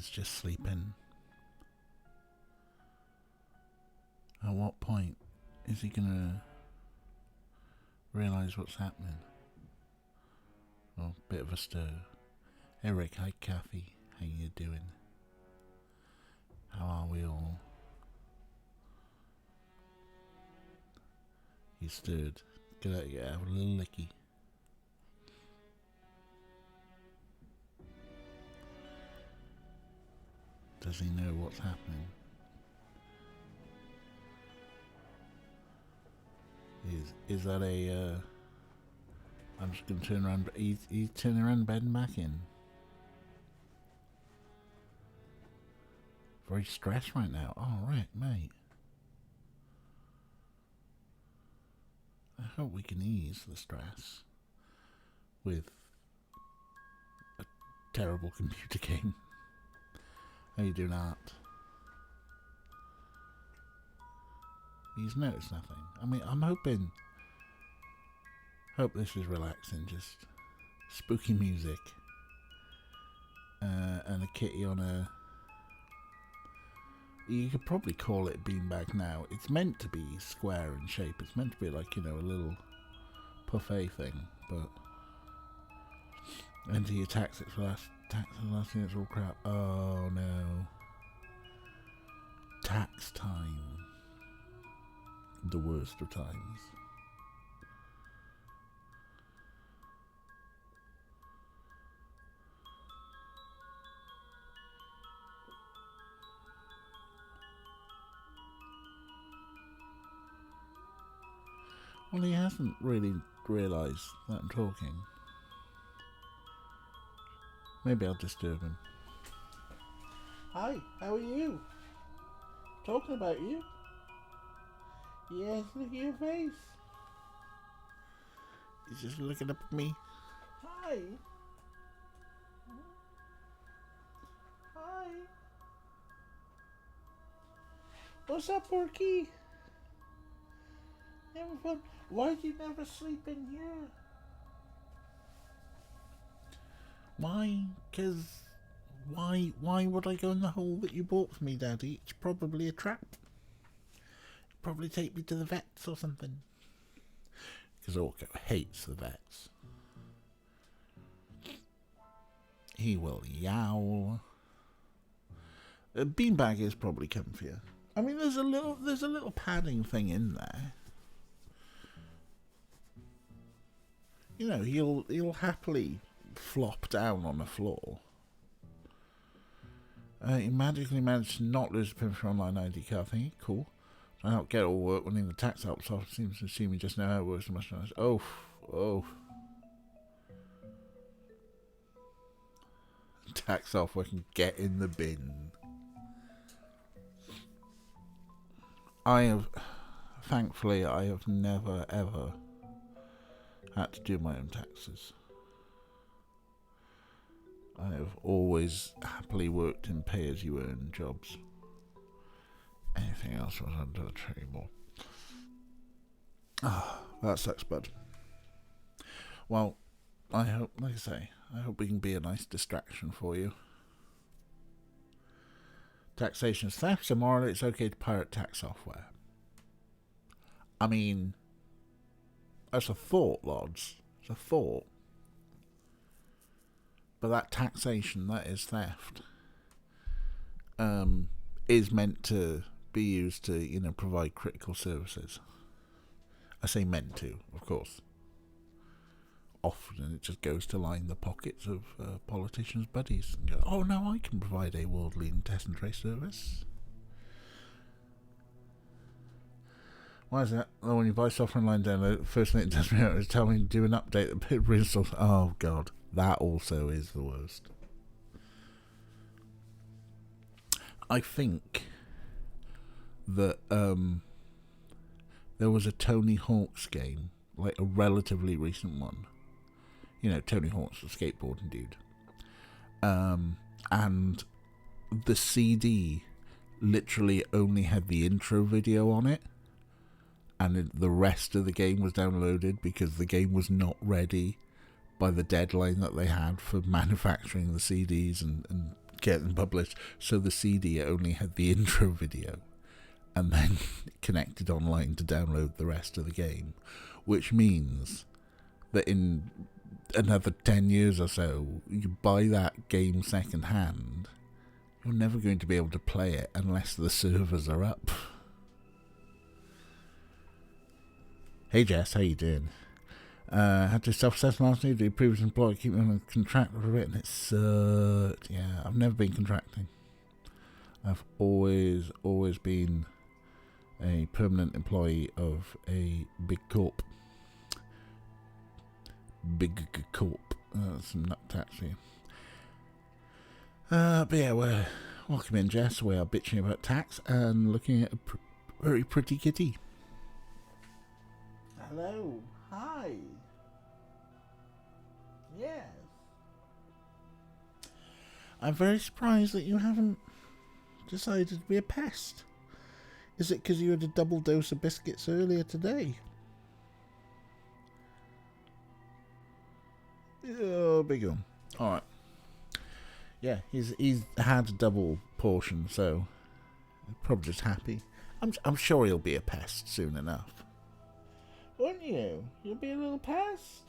is just sleeping. At what point is he gonna realise what's happening? Well, bit of a stir. Hey Rick, hi Kathy, how you doing? How are we all? He stirred. Get out, yeah, have a little licky. Does he know what's happening? Is that a I'm just gonna turn around. He's turning around, bedding back in. Very stressed right now. Oh, right, mate. I hope we can ease the stress with a terrible computer game. How you doing, Art? He's noticed nothing. I mean, I'm hoping... Hope this is relaxing, just spooky music. And a kitty on a... You could probably call it beanbag now. It's meant to be square in shape. It's meant to be like, you know, a little buffet thing, but... And he attacks it for last thing, it's all crap. Oh no. Tax time. The worst of times. Well, he hasn't really realised that I'm talking. Maybe I'll disturb him. Hi, how are you? Talking about you? Yes, look at your face. He's just looking up at me. Hi. Hi. What's up, Porky? Having fun? Why do you never sleep in here? Why? 'Cause why would I go in the hole that you bought for me, Daddy? It's probably a trap. Probably take me to the vets or something. Because Orko hates the vets. He will yowl. A beanbag is probably comfier. I mean, there's a little padding thing in there. You know, he'll happily flop down on the floor. He magically managed to not lose a pin for online ID card thingy. Cool. I don't get all work when in the tax help off. Seems to assume you just know how it works. Much nice. Oh. Tax off where I can get in the bin. Thankfully, I have never ever had to do my own taxes. I have always happily worked in pay-as-you-earn jobs. Anything else was under the table. That sucks, bud. Well, I hope, like I say, I hope we can be a nice distraction for you. Taxation is theft, so morally it's okay to pirate tax software. I mean, that's a thought, lads. It's a thought. But that taxation, that is theft, is meant to be used to, you know, provide critical services. I say meant to, of course. Often it just goes to line the pockets of politicians' buddies and go, oh, now I can provide a world-leading test and trace service. Why is that? Oh, when you buy software online download, the first thing it does me out is tell me to do an update that pit reinstalls. Oh, God. That also is the worst. I think that there was a Tony Hawk's game, like a relatively recent one. You know, Tony Hawk's the skateboarding dude. And the CD literally only had the intro video on it, and the rest of the game was downloaded because the game was not ready by the deadline that they had for manufacturing the CDs and get them published. So the CD only had the intro video, and then connected online to download the rest of the game, which means that in another 10 years or so, you buy that game second hand, you're never going to be able to play it unless the servers are up. Hey Jess, how you doing? Had to self-assess last year. The previous employer keep me on a contract for it, and it sucked. Yeah, I've never been contracting. I've always been a permanent employee of a big corp. Big corp. Some nuttats here. But yeah, we're welcome in, Jess. We are bitching about tax and looking at a very pretty kitty. Hello. Hi. Yes. I'm very surprised that you haven't decided to be a pest. Is it because you had a double dose of biscuits earlier today? Oh, big one. Alright. Yeah, he's had a double portion, so probably just happy. I'm sure he'll be a pest soon enough. Won't you? You'll be a little pest?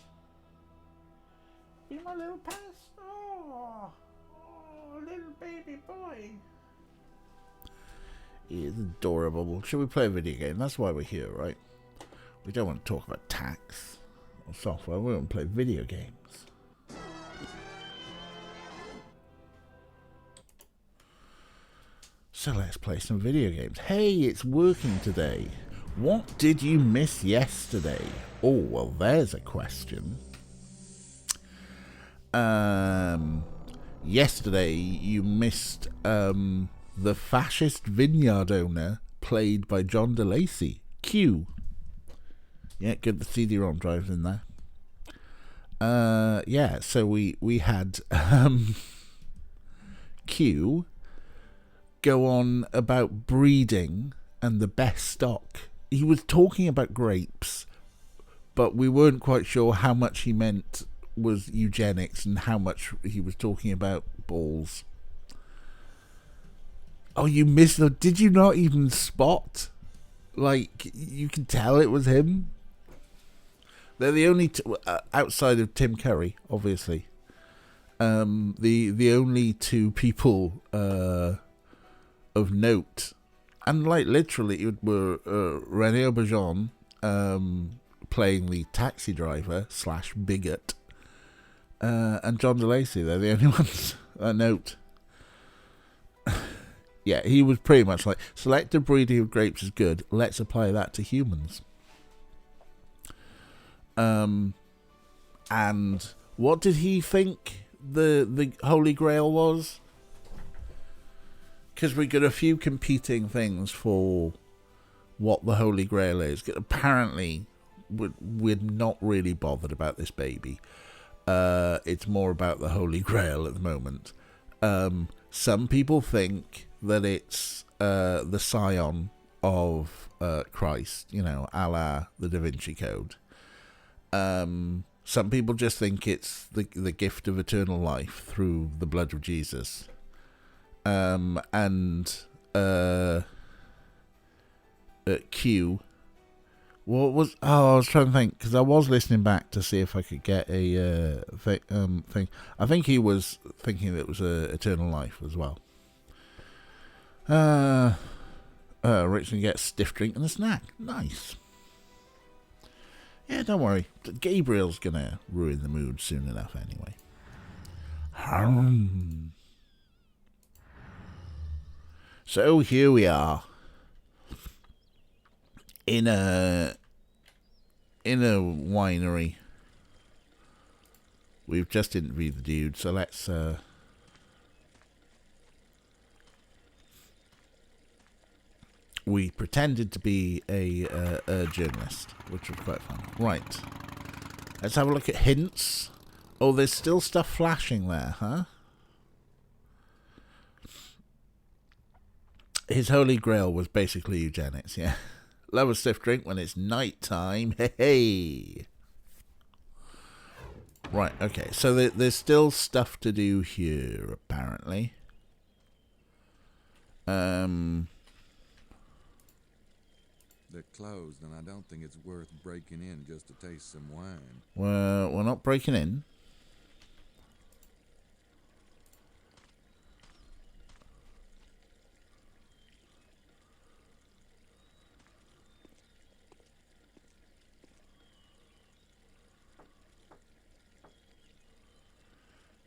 Be my little pest? Oh, little baby boy. He is adorable. Should we play a video game? That's why we're here, right? We don't want to talk about tax or software. We want to play video games. So let's play some video games. Hey, it's working today. What did you miss yesterday? Oh, well, there's a question. Yesterday you missed the fascist vineyard owner played by John DeLacy. Q. Yeah, good. The CD-ROM drive's in there. Yeah, so we had Q go on about breeding and the best stock. He was talking about grapes, but we weren't quite sure how much he meant was eugenics and how much he was talking about balls. Oh, you missed it. Did you not even spot? Like, you can tell it was him. They're the only outside of Tim Curry, obviously. The only two people of note, and like literally it were René Auberjonois playing the taxi driver / bigot, and John DeLacy. They're the only ones that note. Yeah, he was pretty much like, selective breeding of grapes is good, let's apply that to humans. And what did he think the Holy Grail was? Because we got a few competing things for what the Holy Grail is. Apparently, we're not really bothered about this baby. It's more about the Holy Grail at the moment. Some people think that it's the scion of Christ, you know, a la the Da Vinci Code. Some people just think it's the gift of eternal life through the blood of Jesus. Q. What was? Oh, I was trying to think because I was listening back to see if I could get a thing. I think he was thinking that it was eternal life as well. Richard gets stiff drink and a snack. Nice. Yeah, don't worry. Gabriel's gonna ruin the mood soon enough anyway. So here we are in a winery. We've just interviewed the dude, so let's we pretended to be a journalist, which was quite fun. Right, let's have a look at hints. Oh, there's still stuff flashing there, huh? His holy grail was basically eugenics, yeah. Love a stiff drink when it's night time. Hey. Right, okay. So there's still stuff to do here, apparently. They're closed, and I don't think it's worth breaking in just to taste some wine. Well, we're not breaking in.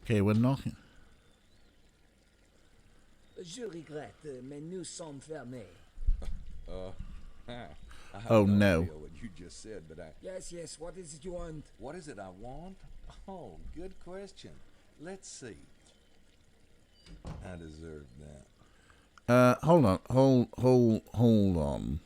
Okay, we're knocking. Je regrette, mais nous sommes fermés. I have Oh, no no. idea what you just said, but Yes, what is it you want? What is it I want? Oh, good question. Let's see. I deserve that. Hold on. Hold on.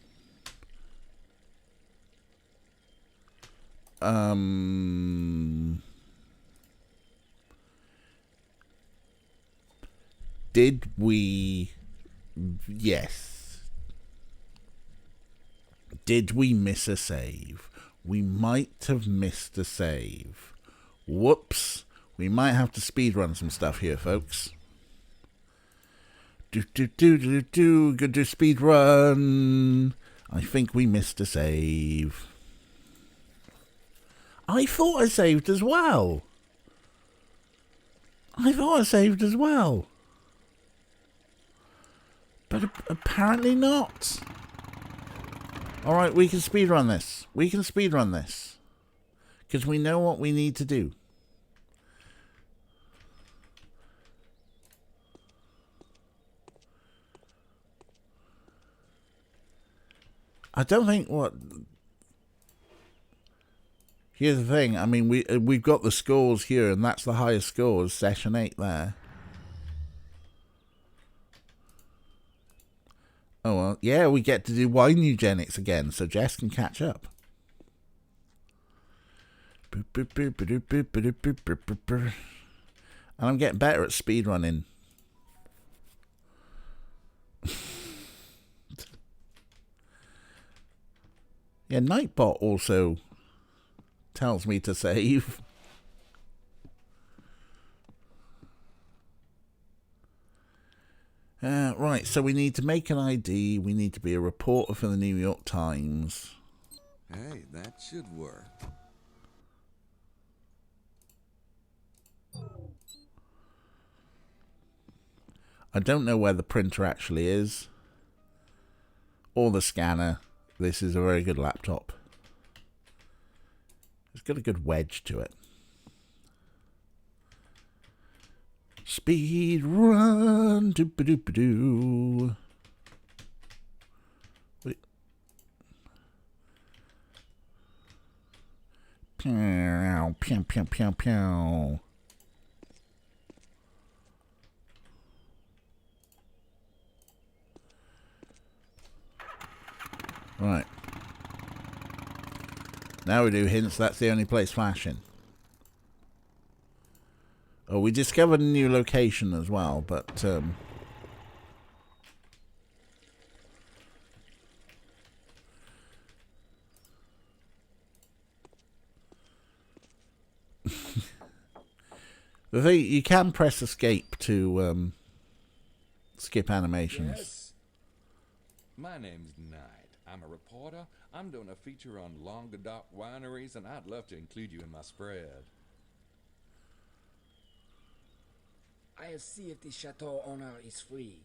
Did we... Yes. Did we miss a save? We might have missed a save. Whoops. We might have to speedrun some stuff here, folks. Good to speedrun. I think we missed a save. I thought I saved as well. But apparently not. Alright, we can speedrun this. Because we know what we need to do. I don't think what... Here's the thing. I mean, we've got the scores here, and that's the highest scores. Session 8 there. Oh, well, yeah, we get to do wine eugenics again, so Jess can catch up. And I'm getting better at speedrunning. Yeah, Nightbot also tells me to save. Right, so we need to make an ID. We need to be a reporter for the New York Times. Hey, that should work. I don't know where the printer actually is. Or the scanner. This is a very good laptop. It's got a good wedge to it. Speed run. Doop-a-doop-a-doo. Wait. Pew, pew, pew, pew, pew. Right. Now we do hints. That's the only place flashing. Oh, we discovered a new location as well, but... the thing, you can press escape to skip animations. Yes? My name's Knight. I'm a reporter. I'm doing a feature on Languedoc wineries, and I'd love to include you in my spread. I'll see if the chateau owner is free.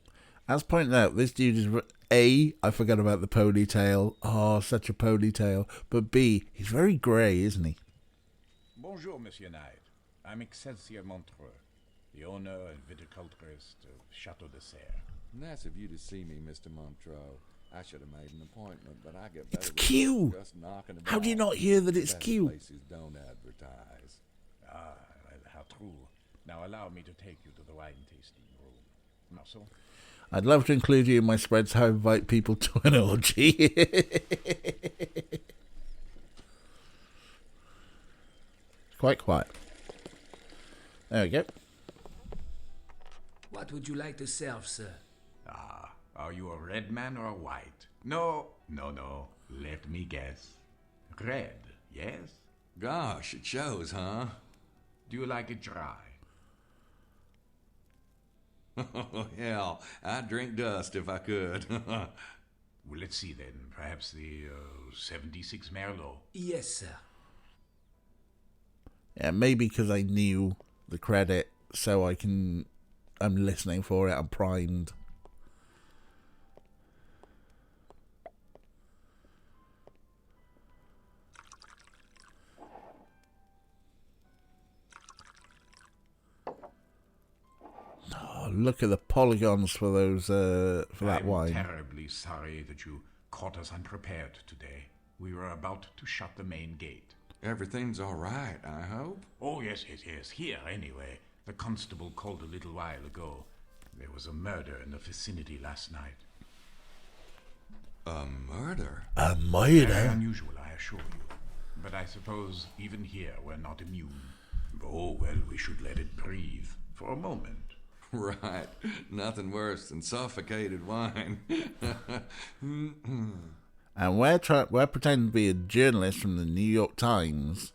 As pointed out, this dude is... A, I forgot about the ponytail. Oh, such a ponytail. But B, he's very grey, isn't he? Bonjour, Monsieur Knight. I'm Excelsior Montreux, the owner and viticulturist of Chateau de Serre. Nice of you to see me, Mr. Montreux. I should have made an appointment, but I get better. It's Q! Just knocking about. How do you not hear that it's Best Q? Places don't advertise. Ah, well, how true. Now allow me to take you to the wine tasting room. Marceau? I'd love to include you in my spreads how I invite people to an orgy. Quite quiet. There we go. What would you like to serve, sir? Ah, are you a red man or a white? No. Let me guess. Red, yes? Gosh, it shows, huh? Do you like it dry? Oh, hell, I'd drink dust if I could. Well, let's see then. Perhaps the 76 Merlot. Yes, sir. Yeah, maybe because I knew the credit, so I'm listening for it. I'm primed. Oh, look at the polygons for those for that I'm wine. terribly sorry that you caught us unprepared today. We were about to shut the main gate. Everything's all right, I hope. Oh, yes. Here, anyway. The constable called a little while ago. There was a murder in the vicinity last night. A murder? A Very murder? unusual, I assure you. But I suppose even here we're not immune. Oh, well, we should let it breathe for a moment. Right. Nothing worse than suffocated wine. And we're pretending to be a journalist from the New York Times,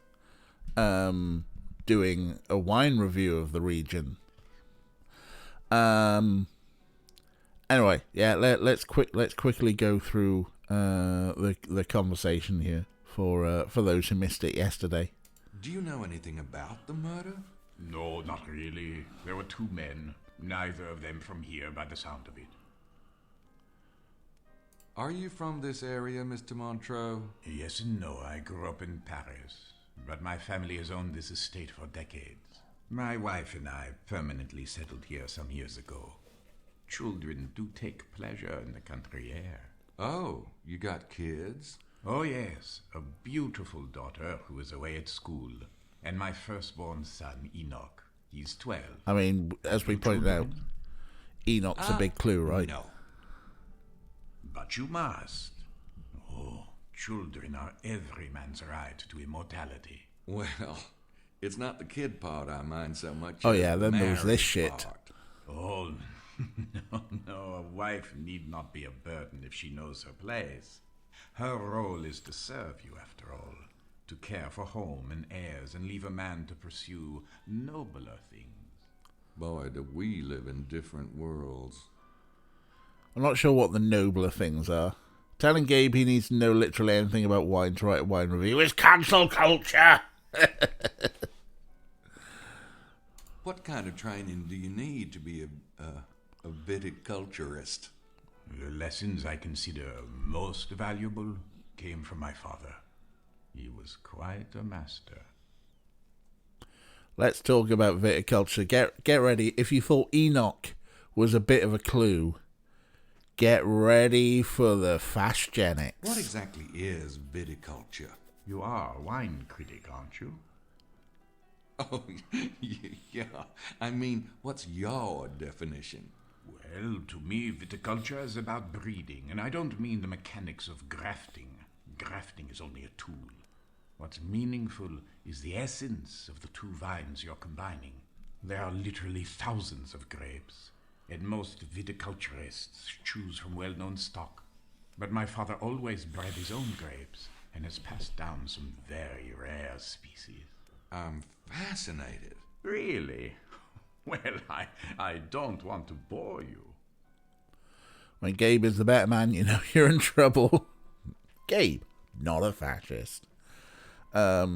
doing a wine review of the region. Anyway, yeah, let's quickly go through the conversation here for those who missed it yesterday. Do you know anything about the murder? No, not really. There were two men, neither of them from here by the sound of it. Are you from this area, Mr. Montreux? Yes and no. I grew up in Paris, but my family has owned this estate for decades. My wife and I permanently settled here some years ago. Children do take pleasure in the country air. Oh, you got kids? Oh, yes, a beautiful daughter who is away at school, and my firstborn son, Enoch. He's 12. I mean, as we pointed out, Enoch's a big clue, right? No. But you must. Oh, children are every man's right to immortality. Well, it's not the kid part I mind so much. Oh, as yeah, the then there was this marriage shit. part. Oh, no, a wife need not be a burden if she knows her place. Her role is to serve you, after all, to care for home and heirs and leave a man to pursue nobler things. Boy, do we live in different worlds. I'm not sure what the nobler things are. Telling Gabe he needs to know literally anything about wine to write a wine review is cancel culture! What kind of training do you need to be a viticulturist? The lessons I consider most valuable came from my father. He was quite a master. Let's talk about viticulture. Get ready. If you thought Enoch was a bit of a clue, get ready for the fastgenics. What exactly is viticulture? You are a wine critic, aren't you? Oh, yeah. I mean, what's your definition? Well, to me, viticulture is about breeding, and I don't mean the mechanics of grafting. Grafting is only a tool. What's meaningful is the essence of the two vines you're combining. There are literally thousands of grapes, and most viticulturists choose from well-known stock. But my father always bred his own grapes, and has passed down some very rare species. I'm fascinated. Really? Well, I don't want to bore you. When Gabe is the better man, you know you're in trouble. Gabe, not a fascist. Yeah,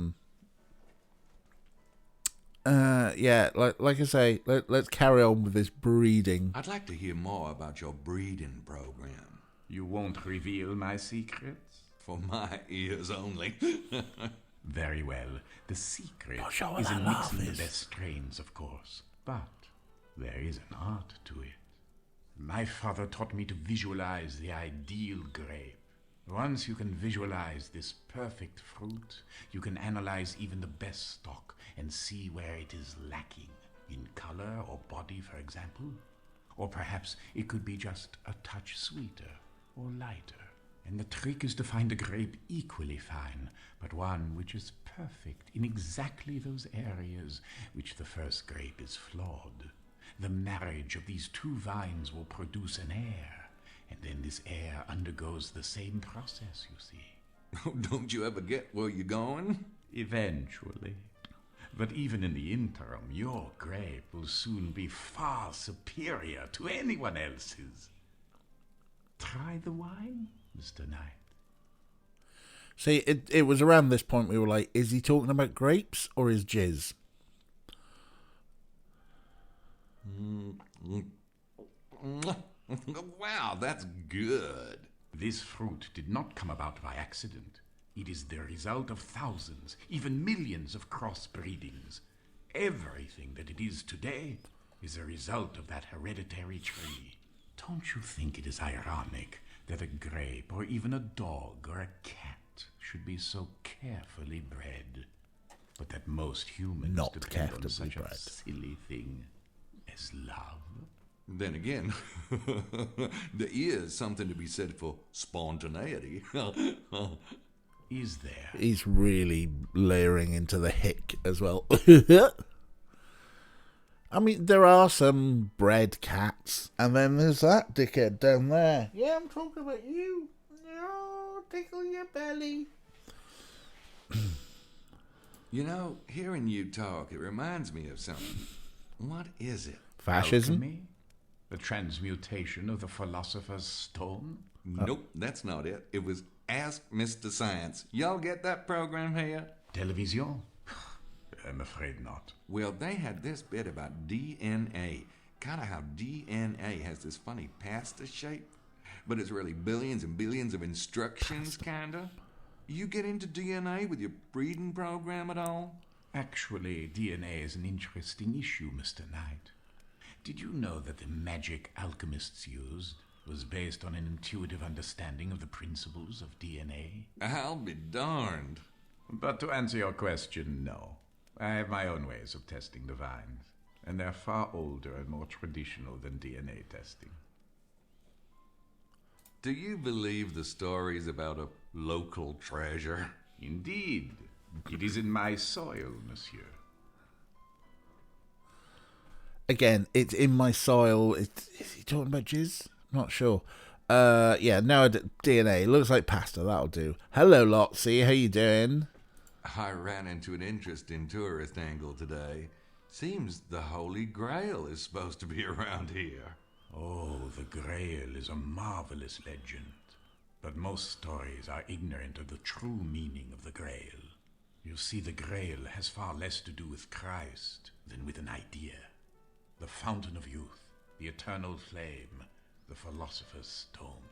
like I say, let's carry on with this breeding. I'd like to hear more about your breeding program. You won't reveal my secrets? For my ears only. Very well. The secret Not sure what is that in laugh mixing is. the best strains, of course. But there is an art to it. My father taught me to visualize the ideal grape. Once you can visualize this perfect fruit, you can analyze even the best stock and see where it is lacking. In color or body, for example. Or perhaps it could be just a touch sweeter or lighter. And the trick is to find a grape equally fine, but one which is perfect in exactly those areas which the first grape is flawed. The marriage of these two vines will produce an heir, and then this heir undergoes the same process, you see. Don't you ever get where you're going? Eventually. But even in the interim, your grape will soon be far superior to anyone else's. Try the wine, Mr. Knight. See, it was around this point we were like, is he talking about grapes or is jizz? Wow, that's good. This fruit did not come about by accident. It is the result of thousands, even millions of crossbreedings. Everything that it is today is a result of that hereditary tree. Don't you think it is ironic that a grape or even a dog or a cat should be so carefully bred, but that most humans Not depend on carefully such bred. a silly thing as love? Then again, there is something to be said for spontaneity. Is there? He's really layering into the hick as well. I mean, there are some bred cats, and then there's that dickhead down there. Yeah, I'm talking about you. Oh, tickle your belly. You know, hearing you talk, it reminds me of something. What is it? Fascism? Alchemy? The transmutation of the philosopher's stone? Nope, that's not it. It was Ask Mr. Science. Y'all get that program here? Television? I'm afraid not. Well, they had this bit about DNA. Kind of how DNA has this funny pasta shape, but it's really billions and billions of instructions, kinda. You get into DNA with your breeding program at all? Actually, DNA is an interesting issue, Mr. Knight. Did you know that the magic alchemists used was based on an intuitive understanding of the principles of DNA? I'll be darned. But to answer your question, no. I have my own ways of testing the vines, and they're far older and more traditional than DNA testing. Do you believe the stories about a local treasure? Indeed. It is in my soil, monsieur. Again, it's in my soil. Is he talking about jizz? Not sure. Yeah, no, DNA. Looks like pasta. That'll do. Hello, Lotsy. How you doing? I ran into an interesting tourist angle today. Seems the Holy Grail is supposed to be around here. Oh, the Grail is a marvelous legend. But most stories are ignorant of the true meaning of the Grail. You see, the Grail has far less to do with Christ than with an idea. The fountain of youth, the eternal flame, the philosopher's stone.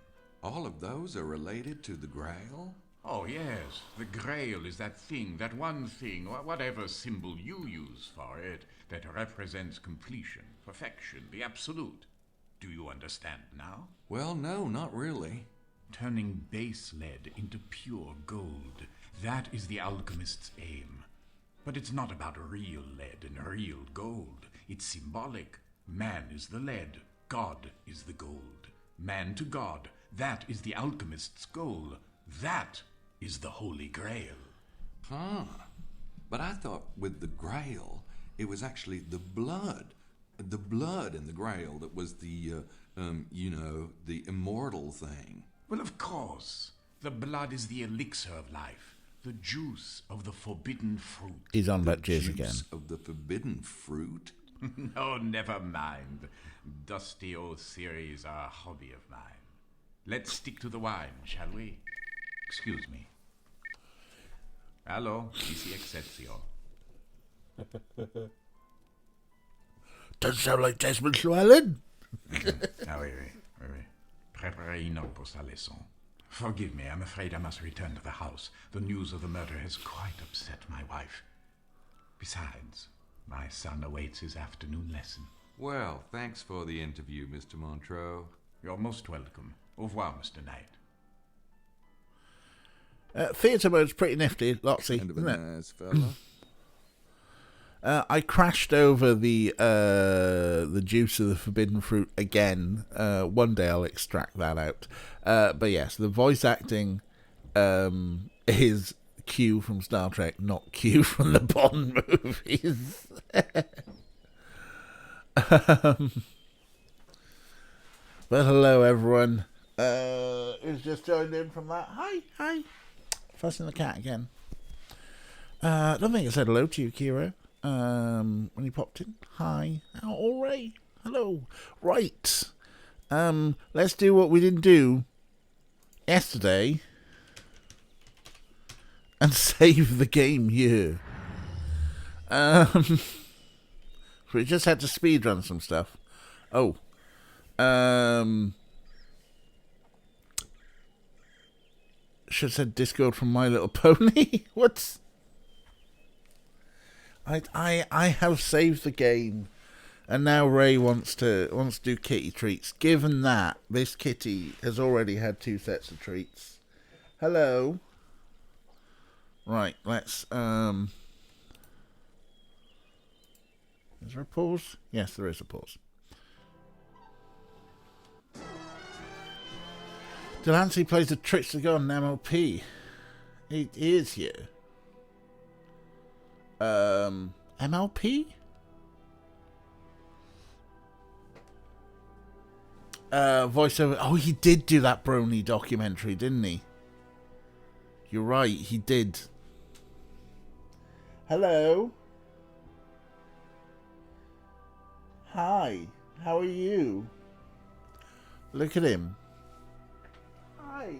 All of those are related to the Grail? Oh, yes. The Grail is that thing, that one thing, or whatever symbol you use for it, that represents completion, perfection, the absolute. Do you understand now? Well, no, not really. Turning base lead into pure gold. That is the alchemist's aim. But it's not about real lead and real gold. It's symbolic. Man is the lead. God is the gold. Man to God. That is the alchemist's goal. That is the Holy Grail. Huh. But I thought with the Grail, it was actually the blood. The blood in the Grail that was the, the immortal thing. Well, of course. The blood is the elixir of life. The juice of the forbidden fruit. He's on about jizz Juice again. of the forbidden fruit? No, never mind. Dusty old theories are a hobby of mine. Let's stick to the wine, shall we? Excuse me. Hello, ici Excelsior. Doesn't sound like Desmond Llewellyn. Oui. Préparez-nous pour sa leçon. Forgive me, I'm afraid I must return to the house. The news of the murder has quite upset my wife. Besides, my son awaits his afternoon lesson. Well, thanks for the interview, Mr. Montreux. You're most welcome. Au revoir, Mr. Knight. Theatre mode's pretty nifty, Lotsy, Kind of a isn't it? nice fella. I crashed over the juice of the forbidden fruit again. One day I'll extract that out. But yes, the voice acting is Q from Star Trek, not Q from the Bond movies. But hello, everyone. Who's just joined in from that? Hi. Fussing the cat again. I don't think I said hello to you, Kiro. when he popped in. Hi. Oh, Ray. Hello. Right. Let's do what we didn't do yesterday and save the game here. We just had to speedrun some stuff. Oh. Should have said Discord from My Little Pony. What? I have saved the game, and now Ray wants to do kitty treats. Given that this kitty has already had 2 sets of treats. Hello. Right, let's Is there a pause? Yes, there is a pause. Delancey plays the tricks to go on MLP. It is here. MLP? Voiceover. Oh, he did do that Brony documentary, didn't he? You're right, he did. Hello. Hi. How are you? Look at him. Hi.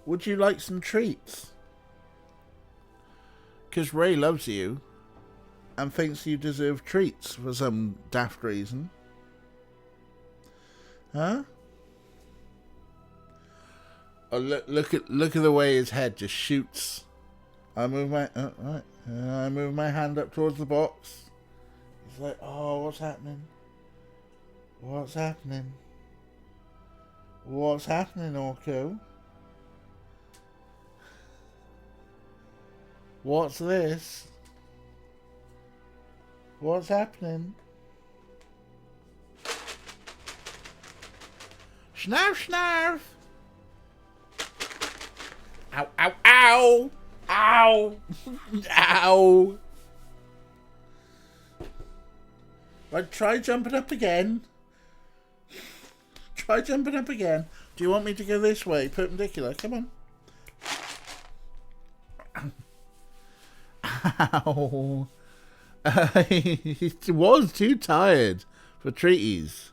Would you like some treats? Because Ray loves you and thinks you deserve treats for some daft reason. Huh? Oh, look at the way his head just shoots. I move my hand up towards the box. He's like, oh, what's happening? What's happening? What's happening, Orko? What's this? What's happening? Snarf, snarf! Ow, ow, ow! Ow! Ow! Right, try jumping up again. Try jumping up again. Do you want me to go this way, perpendicular? Come on. Ow. He was too tired for treaties.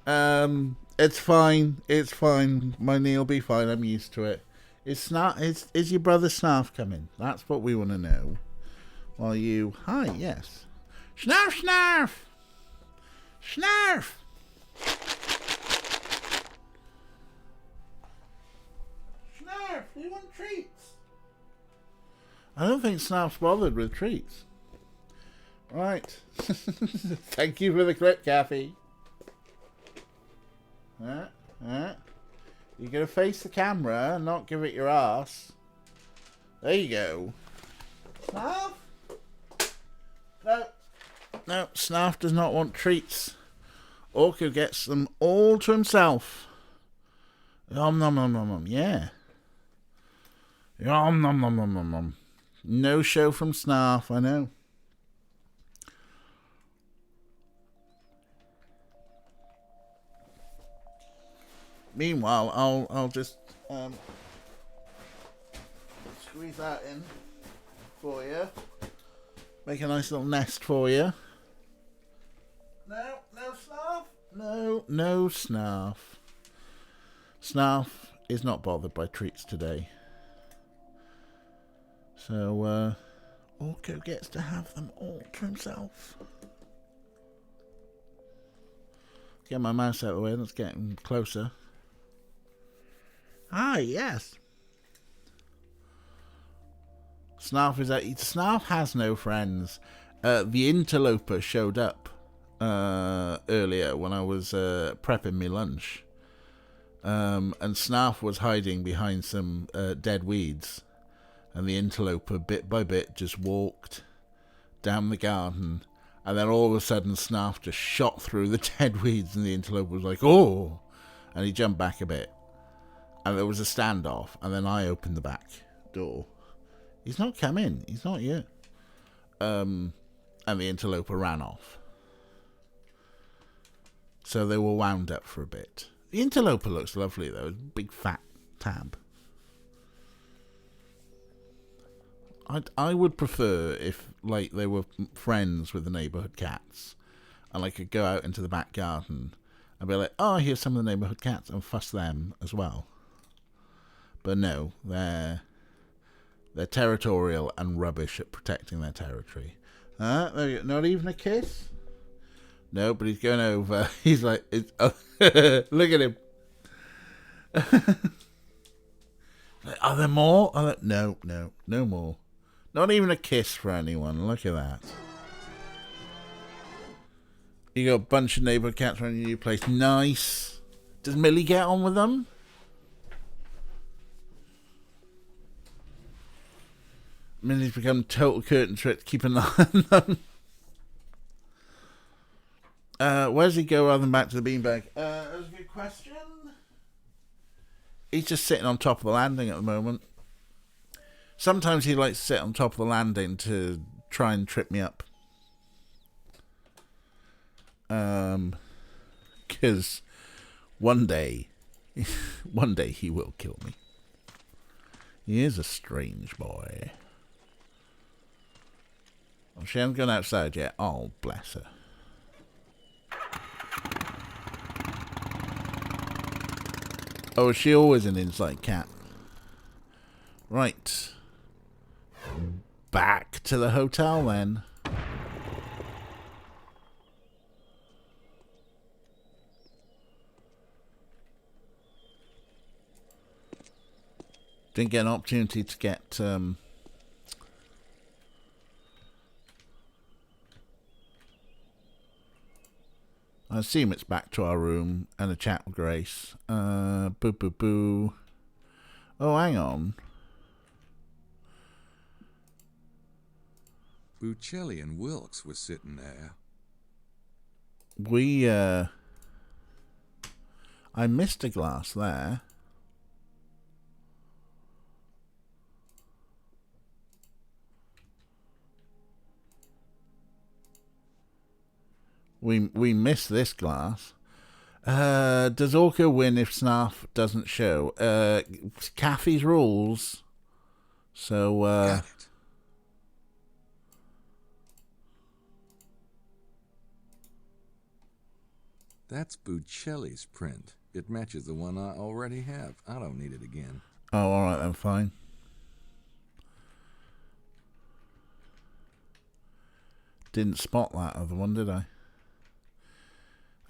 It's fine. It's fine. My knee will be fine. I'm used to it. Is your brother Snarf coming? That's what we want to know. While you... Hi, yes. Snarf, snarf! Snarf! Snarf, do you want treats? I don't think Snarf's bothered with treats. Right. Thank you for the clip, Kathy. You're going to face the camera and not give it your ass. There you go. Snarf? No. No, Snarf does not want treats. Orko gets them all to himself. Nom nom nom nom nom. Yeah. Nom nom nom nom nom nom. No show from Snarf, I know. Meanwhile, I'll just squeeze that in for you. Make a nice little nest for you. No Snarf. No Snarf. Snarf is not bothered by treats today. So Orko gets to have them all to himself. Get my mouse out of the way. Let's get him closer. Ah, yes. Snarf has no friends. The interloper showed up earlier when I was prepping my lunch. And Snarf was hiding behind some dead weeds. And the interloper, bit by bit, just walked down the garden. And then all of a sudden, Snarf just shot through the dead weeds. And the interloper was like, oh! And he jumped back a bit. And there was a standoff, and then I opened the back door. He's not come in. He's not yet. And the interloper ran off. So they were wound up for a bit. The interloper looks lovely, though. Big fat tab. I would prefer if, like, they were friends with the neighbourhood cats, and I could go out into the back garden and be like, oh, here's some of the neighbourhood cats, and fuss them as well. But no, they're territorial and rubbish at protecting their territory. There you go. Not even a kiss? No, but he's going over. He's like, look at him. Like, are there more? No more. Not even a kiss for anyone. Look at that. You got a bunch of neighbourhood cats around your new place. Nice. Does Millie get on with them? Millie's become total curtain trick to keep an eye on them. Where does he go rather than back to the beanbag? That's a good question. He's just sitting on top of the landing at the moment. Sometimes he likes to sit on top of the landing to try and trip me up. Because one day he will kill me. He is a strange boy. Oh, she hasn't gone outside yet. Oh, bless her. Oh, is she always an inside cat? Right. Back to the hotel then. Didn't get an opportunity to get I assume it's back to our room and a chat with Grace. Boo. Oh, hang on. Buccelli and Wilkes were sitting there. I missed a glass there. We missed this glass. Does Orca win if Snarf doesn't show? Kathy's rules. So, Got it. That's Buccelli's print. It matches the one I already have. I don't need it again. Oh, alright then, fine. Didn't spot that other one, did I?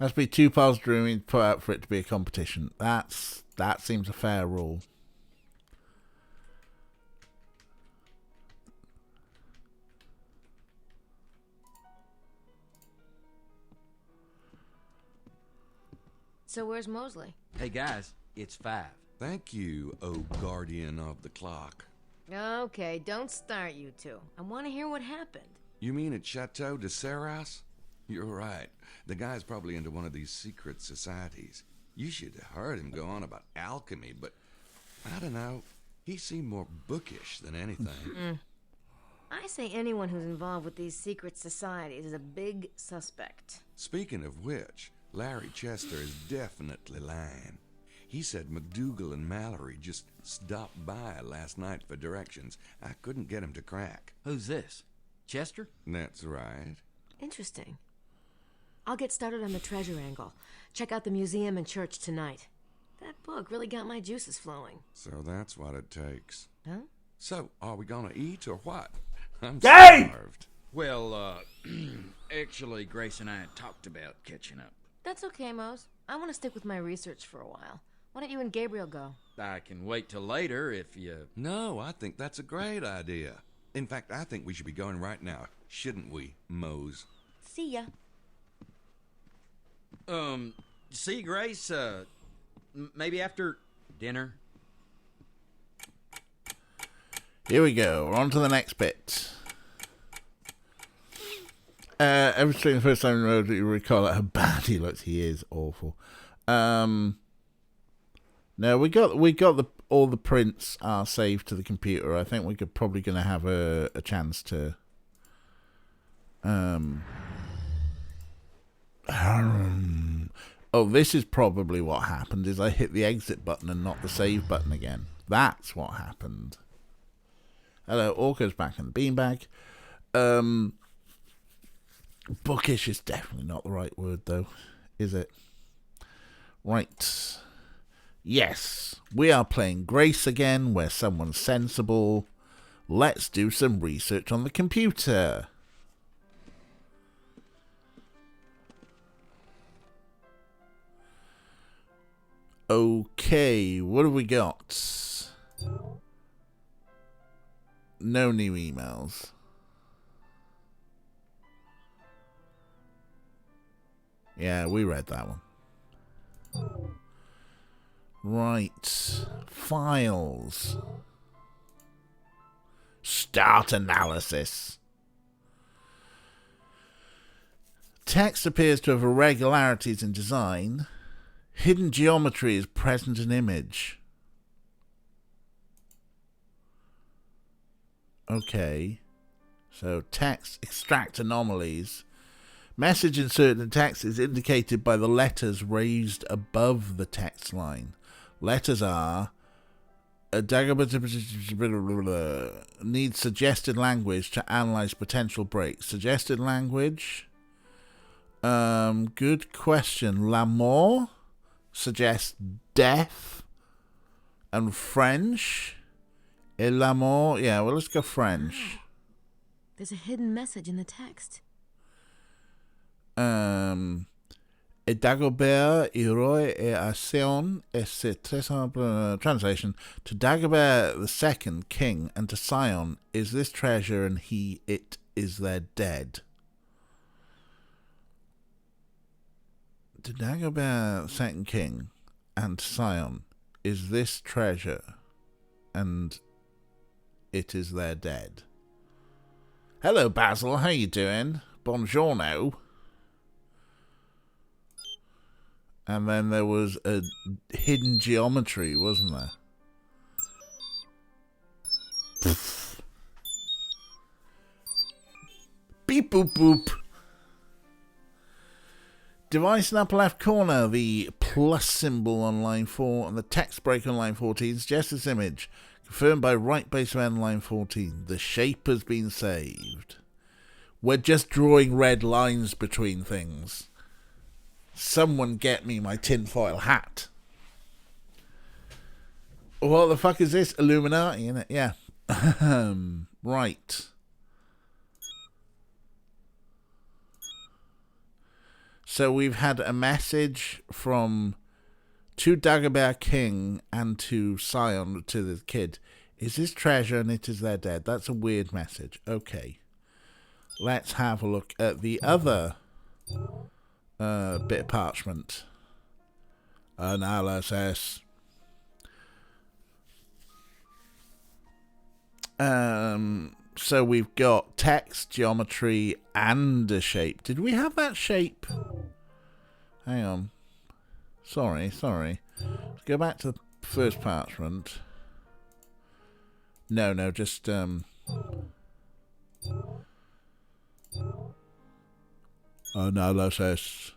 Has to be 2 piles dreaming put out for it to be a competition. That seems a fair rule. So where's Mosley? Hey guys, it's 5. Thank you, O Guardian of the Clock. Okay, don't start, you two. I want to hear what happened. You mean at Chateau de Serras? You're right. The guy's probably into one of these secret societies. You should have heard him go on about alchemy, but I don't know. He seemed more bookish than anything. I say anyone who's involved with these secret societies is a big suspect. Speaking of which, Larry Chester is definitely lying. He said McDougal and Mallory just stopped by last night for directions. I couldn't get him to crack. Who's this? Chester? That's right. Interesting. I'll get started on the treasure angle. Check out the museum and church tonight. That book really got my juices flowing. So that's what it takes. Huh? So, are we gonna eat or what? I'm Dave! starved. Well, actually, Grace and I had talked about catching up. That's okay, Mose. I want to stick with my research for a while. Why don't you and Gabriel go? I can wait till later if you... No, I think that's a great idea. In fact, I think we should be going right now. Shouldn't we, Mose? See ya. See, Grace, maybe after dinner? Here we go. We're on to the next bit. Ever since the first time in the road, you recall how bad he looks. He is awful. No, we got all the prints are saved to the computer. I think we're probably going to have a chance to oh, this is probably what happened. Is I hit the exit button and not the save button again. That's what happened. Hello, Orca's back in the beanbag. Bookish is definitely not the right word, though, is it? Right. Yes, we are playing Grace again, where someone's sensible. Let's do some research on the computer. Okay, what have we got? No new emails. Yeah, we read that one. Right. Files. Start analysis. Text appears to have irregularities in design. Hidden geometry is present in image. Okay. So text extract anomalies. Message inserted in text is indicated by the letters raised above the text line. Letters are needs suggested language to analyze potential breaks. Suggested language. Good question. L'amour suggests death and French. Et l'amour. Yeah, well, let's go French. There's a hidden message in the text. Et Dagobert, héros et Action, et c'est très simple. Translation: to Dagobert II, king, and to Sion is this treasure, and it is their dead. To Dagobert II, king, and to Sion is this treasure, and it is their dead. Hello, Basil. How you doing? Buongiorno. And then there was a hidden geometry, wasn't there? Beep boop boop. Device in upper left corner, the plus symbol on line 4 and the text break on line 14 suggests this image. Confirmed by right base of end line 14. The shape has been saved. We're just drawing red lines between things. Someone get me my tinfoil hat. What the fuck is this? Illuminati, innit? Yeah. Right. So we've had a message from to Dagobert King and to Sion, to the kid. Is this treasure and it is their dead? That's a weird message. Okay. Let's have a look at the other bit of parchment. Analysis. So we've got text, geometry, and a shape. Did we have that shape? Hang on. Sorry. Let's go back to the first parchment. No, just analysis.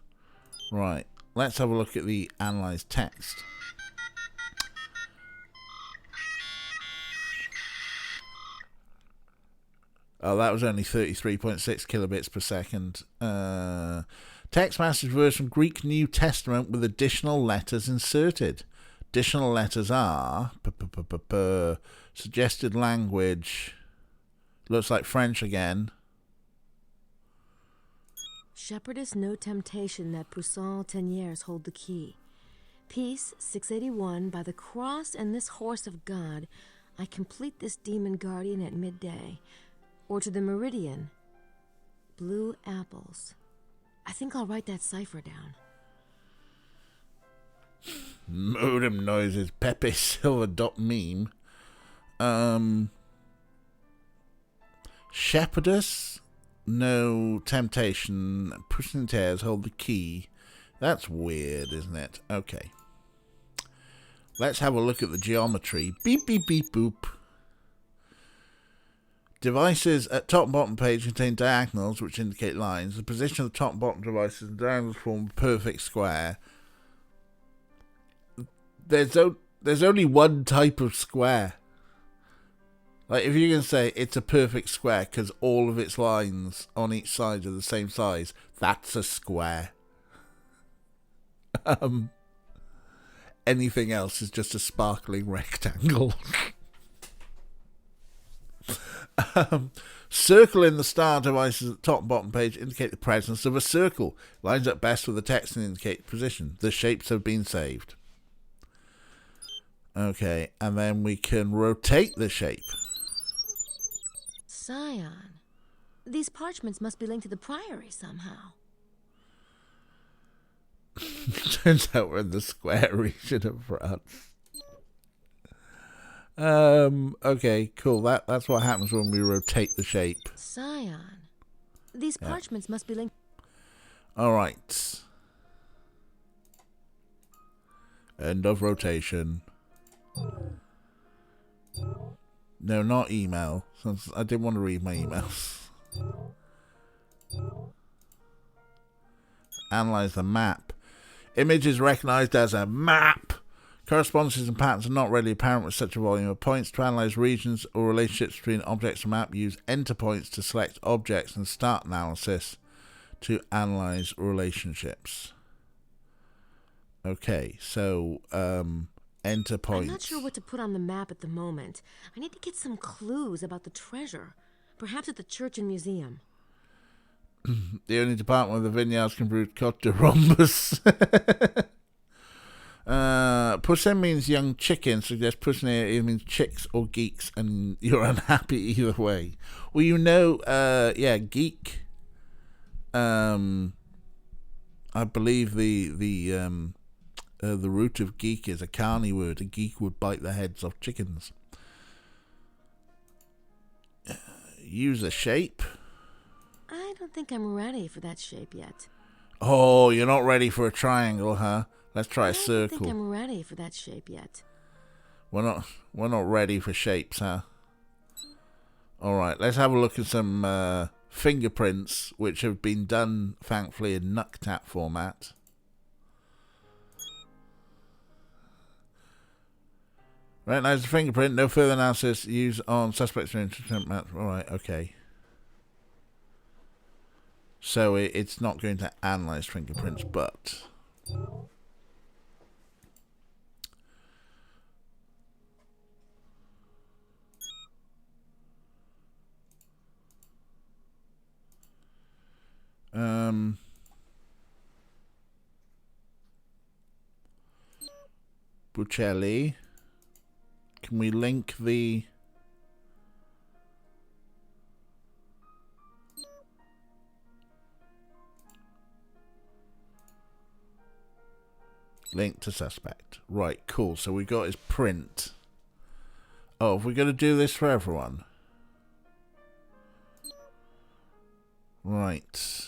Right. Let's have a look at the analyzed text. Oh, that was only 33.6 kilobits per second. Text message verse from Greek New Testament with additional letters inserted. Additional letters are suggested language. Looks like French again. Shepherdess no temptation that puissant teniers hold the key. Peace 681 by the cross and this horse of God, I complete this demon guardian at midday. Or to the meridian, blue apples. I think I'll write that cipher down. Modem noises, Pepe Silver dot meme. Shepherdess, no temptation, pushing tears, hold the key. That's weird, isn't it? Okay. Let's have a look at the geometry. Beep, beep, beep, boop. Devices at top and bottom page contain diagonals which indicate lines. The position of the top and bottom devices and diagonals form a perfect square. There's only one type of square. Like, if you can say it's a perfect square because all of its lines on each side are the same size, that's a square. Anything else is just a sparkling rectangle. Circle in the star devices at the top and bottom page indicate the presence of a circle. Lines up best with the text and indicate position. The shapes have been saved. Okay, and then we can rotate the shape. Scion. These parchments must be linked to the priory somehow. Turns out we're in the square region of France. Okay, cool. That's what happens when we rotate the shape. Scion. These parchments must be linked. Alright. End of rotation. No, not email. Since I didn't want to read my emails. Analyze the map. Image is recognized as a map. Correspondences and patterns are not readily apparent with such a volume of points. To analyze regions or relationships between objects on a map, use enter points to select objects and start analysis to analyze relationships. Okay, so enter points. I'm not sure what to put on the map at the moment. I need to get some clues about the treasure. Perhaps at the church and museum. The only department where the vineyards can brew Cote de Rhombus. Pussem means young chicken, suggests Pussem either means chicks or geeks, and you're unhappy either way. Well, you know, geek. I believe the root of geek is a Carney word. A geek would bite the heads off chickens. Use a shape. I don't think I'm ready for that shape yet. Oh, you're not ready for a triangle, huh? Let's try a circle. I don't think I'm ready for that shape yet. We're not ready for shapes, huh? Alright, let's have a look at some fingerprints, which have been done, thankfully, in Nucktat format. Recognize the fingerprint, no further analysis, use on suspects. Alright, okay. So it's not going to analyze fingerprints, but... Buccelli. Can we link the... Link to suspect. Right, cool. So we got his print. Oh, if we're going to do this for everyone. Right.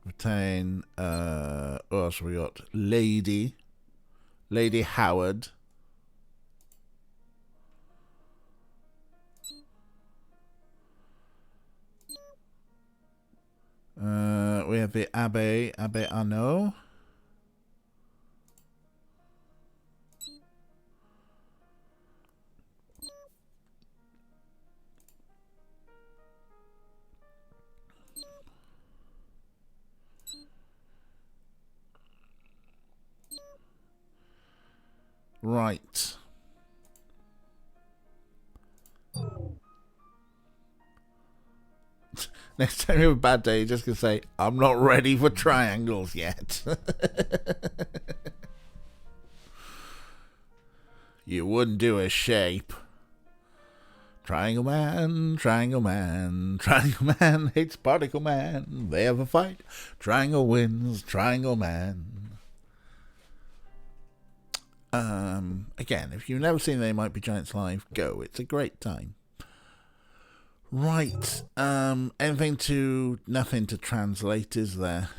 Retain. What else have we got? Lady Howard. We have the Abbe Arnaud. Right. Next time you have a bad day, you're just going to say, I'm not ready for triangles yet. You wouldn't do a shape. Triangle man, triangle man, triangle man hates particle man. They have a fight. Triangle wins, triangle man. Again, if you've never seen They Might Be Giants live, go. It's a great time. Right. Nothing to translate, is there?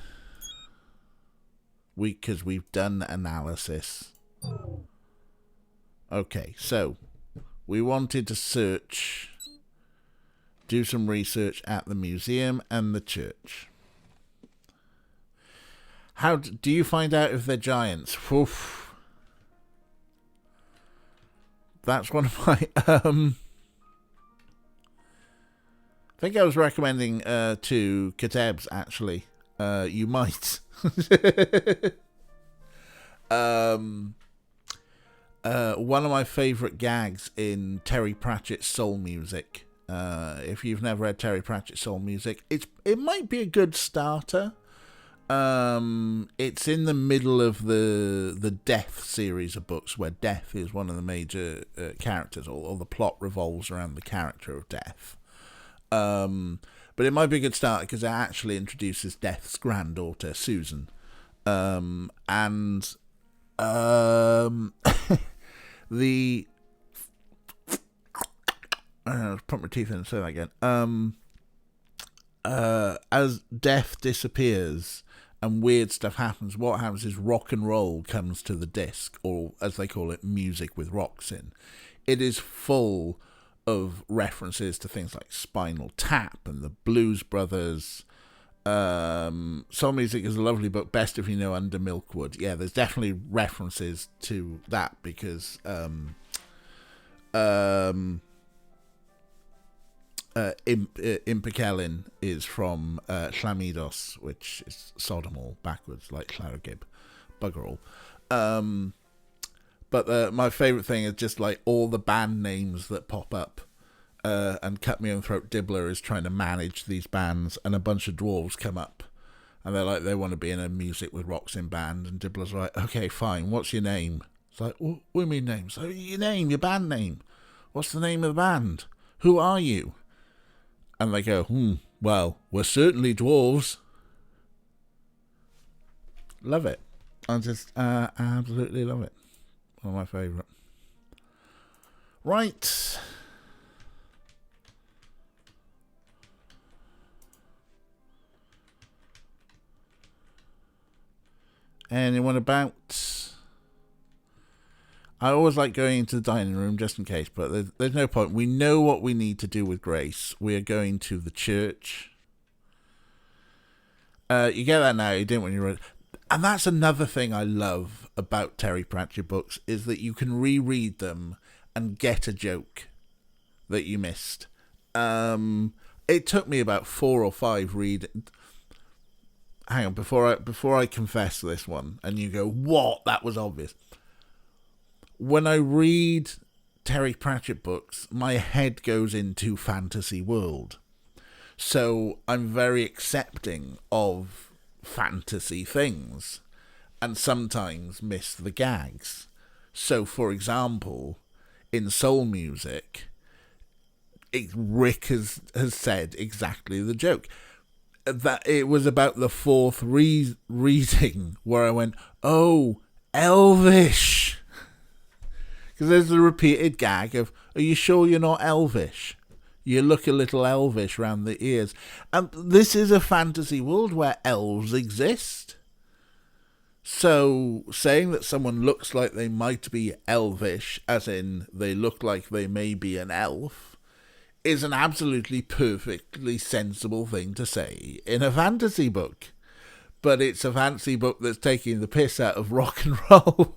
Because we've done analysis. Okay, so we wanted to search, do some research at the museum and the church. How do you find out if they're giants? Oof. That's one of my... I think I was recommending to Katebs, actually. You might. One of my favourite gags in Terry Pratchett's soul music. If you've never read Terry Pratchett's soul music, it might be a good starter. It's in the middle of the Death series of books, where Death is one of the major characters, or the plot revolves around the character of Death. But it might be a good start because it actually introduces Death's granddaughter, Susan. The put my teeth in and say that again. As Death disappears and weird stuff happens, what happens is rock and roll comes to the disc, or as they call it, music with rocks in. It is full of references to things like Spinal Tap and the Blues Brothers. Soul Music is a lovely book, Best If You Know Under Milkwood. Yeah, there's definitely references to that because Impekelin is from Llamidos, which is Sodom all backwards, like Llargib, bugger all. But my favourite thing is just like all the band names that pop up. And Cut Me Own Throat Dibbler is trying to manage these bands, and a bunch of dwarves come up. And they're like, they want to be in a Music with Rocks in band. And Dibbler's like, okay, fine, what's your name? It's like, what do you mean name? So your name, your band name. What's the name of the band? Who are you? And they go, well, we're certainly dwarves. Love it. I just absolutely love it. One of my favourite. Right. Anyone about? I always like going into the dining room just in case, but there's no point. We know what we need to do with Grace. We are going to the church. You get that now. You didn't when you read. And that's another thing I love about Terry Pratchett books, is that you can reread them and get a joke that you missed. It took me about 4 or 5 hang on, before I confess this one, and you go, what? That was obvious. When I read Terry Pratchett books, my head goes into fantasy world. So I'm very accepting of fantasy things, and sometimes miss the gags. So, for example, in Soul Music, Rick has said exactly the joke. That it was about the 4th reading where I went, oh, Elvish. Because there's a repeated gag of, are you sure you're not Elvish? You look a little elvish round the ears. And this is a fantasy world where elves exist. So saying that someone looks like they might be elvish, as in they look like they may be an elf, is an absolutely perfectly sensible thing to say in a fantasy book. But it's a fantasy book that's taking the piss out of rock and roll.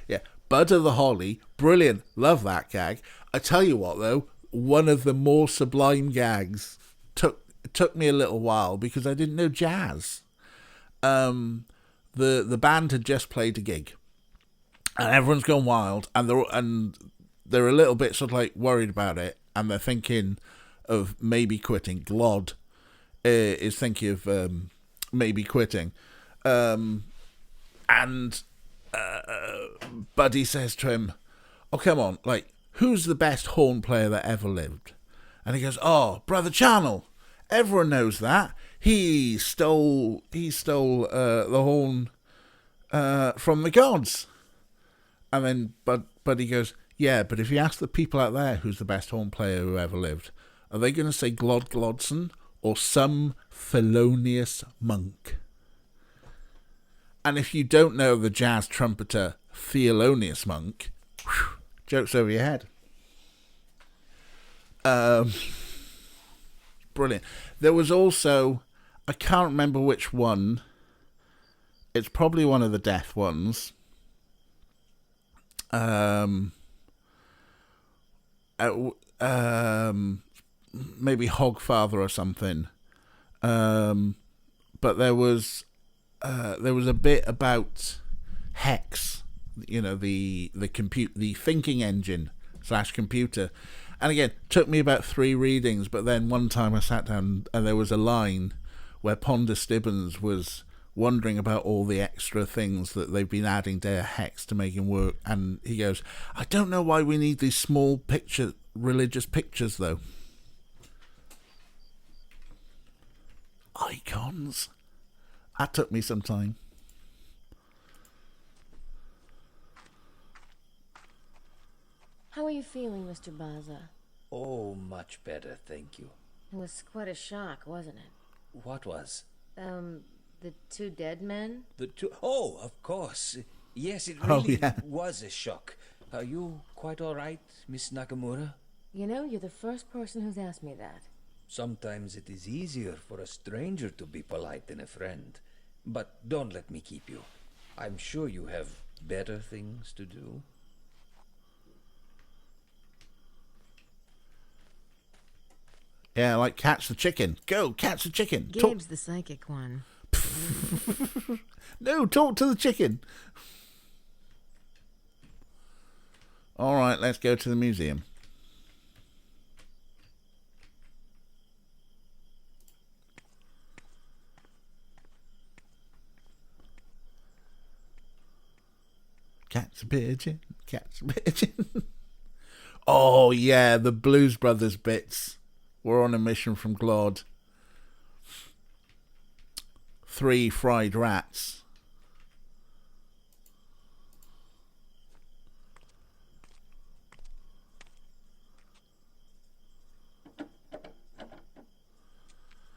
Yeah, Bud of the Holly, brilliant, love that gag. I tell you what though, one of the more sublime gags took me a little while because I didn't know jazz. The band had just played a gig and everyone's gone wild, and they're a little bit sort of like worried about it, and they're thinking of maybe quitting. Glod is thinking of maybe quitting. And Buddy says to him, oh, come on, like, who's the best horn player that ever lived? And he goes, oh, Brother Charnel. Everyone knows that. He stole the horn from the gods. And then Buddy goes, yeah, but if you ask the people out there who's the best horn player who ever lived, are they going to say Glod Glodson or some felonious monk? And if you don't know the jazz trumpeter Thelonious Monk, whew, joke's over your head. Brilliant. There was also, I can't remember which one. It's probably one of the death ones. Maybe Hogfather or something. But there was a bit about Hex, the thinking engine / computer. And again, took me about 3 readings, but then one time I sat down and there was a line where Ponder Stibbons was wondering about all the extra things that they've been adding to Hex to make him work, and he goes, I don't know why we need these small religious pictures though. Icons. That took me some time. How are you feeling, Mr. Baza? Oh, much better, thank you. It was quite a shock, wasn't it? What was? The 2 dead men? The 2... Oh, of course. Yes, it Oh, really yeah. was a shock. Are you quite all right, Miss Nakamura? You know, you're the first person who's asked me that. Sometimes it is easier for a stranger to be polite than a friend. But don't let me keep you. I'm sure you have better things to do. Yeah, like catch the chicken. Go, catch the chicken. Gabe's the psychic one. No, talk to the chicken. All right, let's go to the museum. Catch a pigeon, catch a pigeon. Oh, yeah, the Blues Brothers bits. We're on a mission from Glod. 3 fried rats.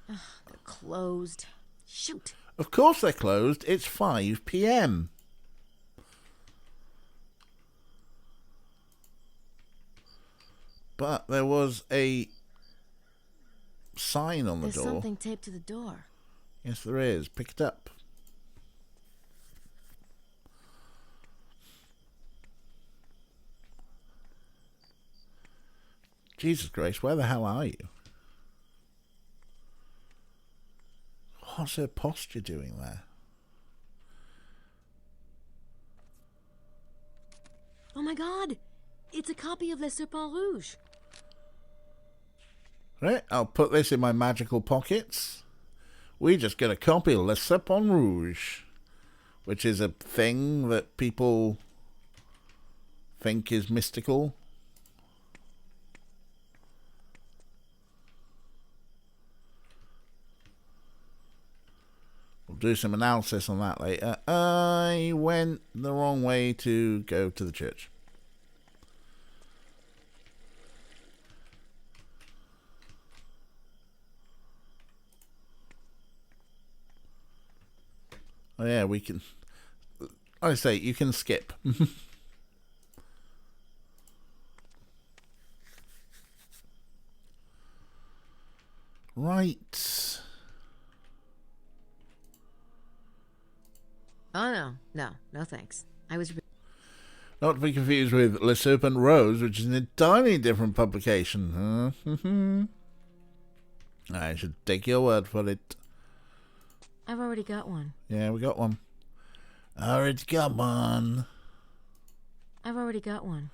They're closed. Shoot. Of course they're closed. It's 5 p.m. But there was a sign on the There's door. something taped to the door. Yes, there is. Pick it up. Jesus Grace, where the hell are you? What's her posture doing there? Oh my god! It's a copy of Le Serpent Rouge. Right, I'll put this in my magical pockets. We just got a copy of Le Serpent Rouge, which is a thing that people think is mystical. We'll do some analysis on that later. I went the wrong way to go to the church. Oh yeah, we can... I say, you can skip. Right. Oh, no thanks. I was... Not to be confused with Le Serpent Rose, which is an entirely different publication. I should take your word for it. I've already got one. Yeah, we got one. Already got one. I've already got one.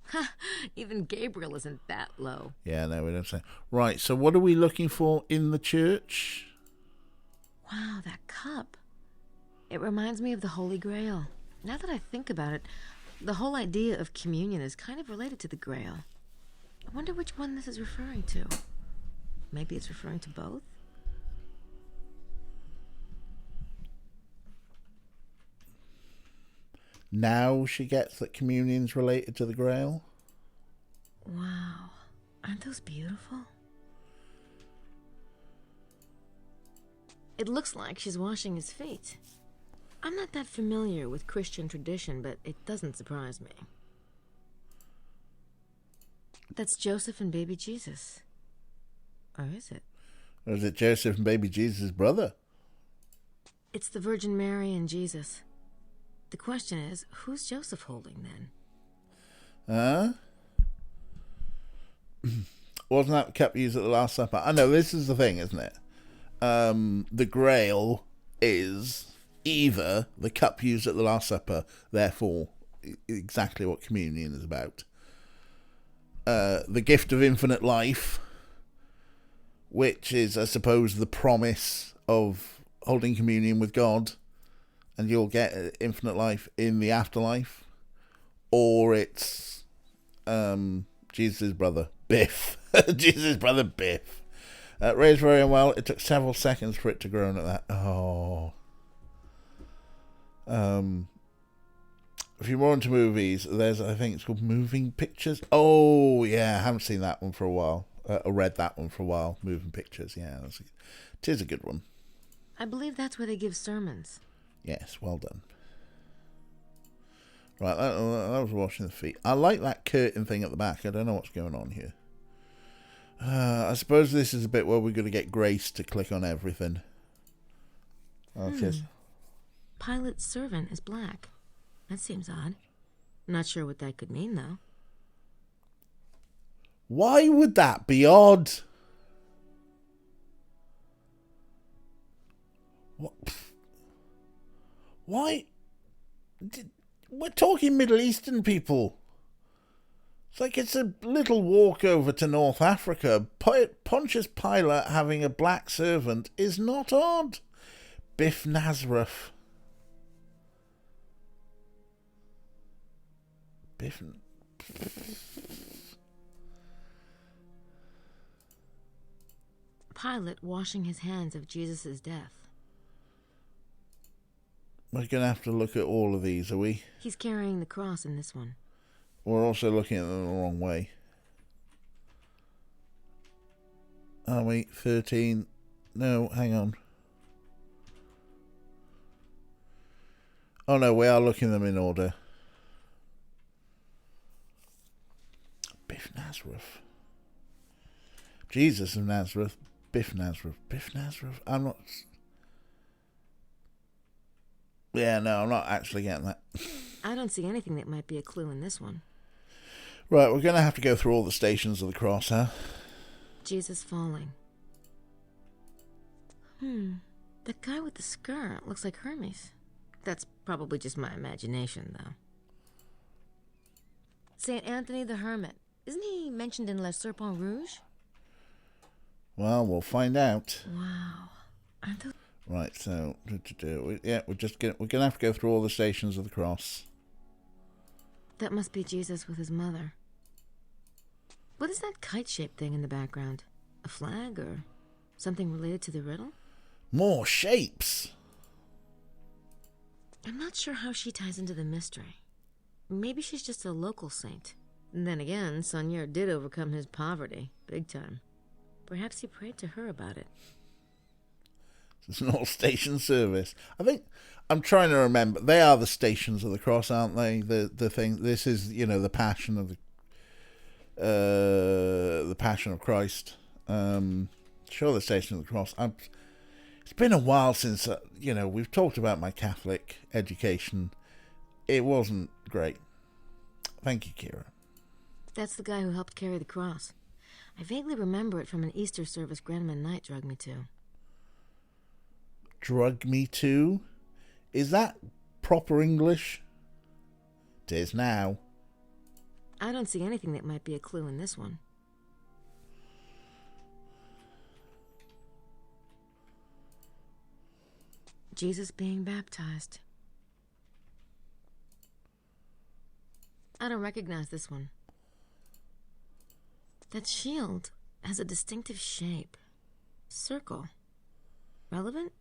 Ha! Even Gabriel isn't that low. Yeah, no, we don't say. Right, so what are we looking for in the church? Wow, that cup. It reminds me of the Holy Grail. Now that I think about it, the whole idea of communion is kind of related to the Grail. I wonder which one this is referring to. Maybe it's referring to both? Now she gets that communion's related to the Grail. Wow. Aren't those beautiful? It looks like she's washing his feet. I'm not that familiar with Christian tradition, but it doesn't surprise me. That's Joseph and baby Jesus. Or is it? Or is it Joseph and baby Jesus' brother? It's the Virgin Mary and Jesus. The question is, who's Joseph holding then? Wasn't that the cup used at the Last Supper? I know, this is the thing, isn't it? The Grail is either the cup used at the Last Supper, therefore exactly what communion is about. The gift of infinite life, which is, I suppose, the promise of holding communion with God, and you'll get infinite life in the afterlife. Or it's Jesus' brother, Biff. Jesus' brother, Biff. Raised very unwell. It took several seconds for it to groan at that. Oh. If you're more into movies, there's, I think it's called Moving Pictures. Oh, yeah, I haven't seen that one for a while. Or read that one for a while. Moving Pictures, yeah. It is a good one. I believe that's where they give sermons. Yes, well done. Right, that was washing the feet. I like that curtain thing at the back. I don't know what's going on here. I suppose this is a bit where we're going to get Grace to click on everything. Okay. Pilate's servant is black. That seems odd. Not sure what that could mean, though. Why would that be odd? What? Why? We're talking Middle Eastern people. It's like it's a little walk over to North Africa. Pontius Pilate having a black servant is not odd. Biff Nazareth. Biff. Pilate washing his hands of Jesus' death. We're going to have to look at all of these, are we? He's carrying the cross in this one. We're also looking at them the wrong way. Are we? 13. No, hang on. Oh no, we are looking at them in order. Biff Nazareth. Jesus of Nazareth. Biff Nazareth. Biff Nazareth. I'm not... Yeah, no, I'm not actually getting that. I don't see anything that might be a clue in this one. Right, we're going to have to go through all the stations of the cross, huh? Jesus falling. That guy with the skirt looks like Hermes. That's probably just my imagination, though. Saint Anthony the Hermit. Isn't he mentioned in Le Serpent Rouge? Well, we'll find out. Wow. Aren't those... Right, so yeah, we're gonna have to go through all the stations of the cross. That must be Jesus with his mother. What is that kite-shaped thing in the background? A flag or something related to the riddle? More shapes. I'm not sure how she ties into the mystery. Maybe she's just a local saint. And then again, Sonier did overcome his poverty, big time. Perhaps he prayed to her about it. It's an all-station service. I think I'm trying to remember. They are the stations of the cross, aren't they? The thing. This is, the passion of the passion of Christ. Sure, the station of the cross. It's been a while since we've talked about my Catholic education. It wasn't great. Thank you, Kira. That's the guy who helped carry the cross. I vaguely remember it from an Easter service Gabriel Knight drugged me to. Drug me to? Is that proper English? It is now. I don't see anything that might be a clue in this one. Jesus being baptized. I don't recognize this one. That shield has a distinctive shape. Circle. Relevant?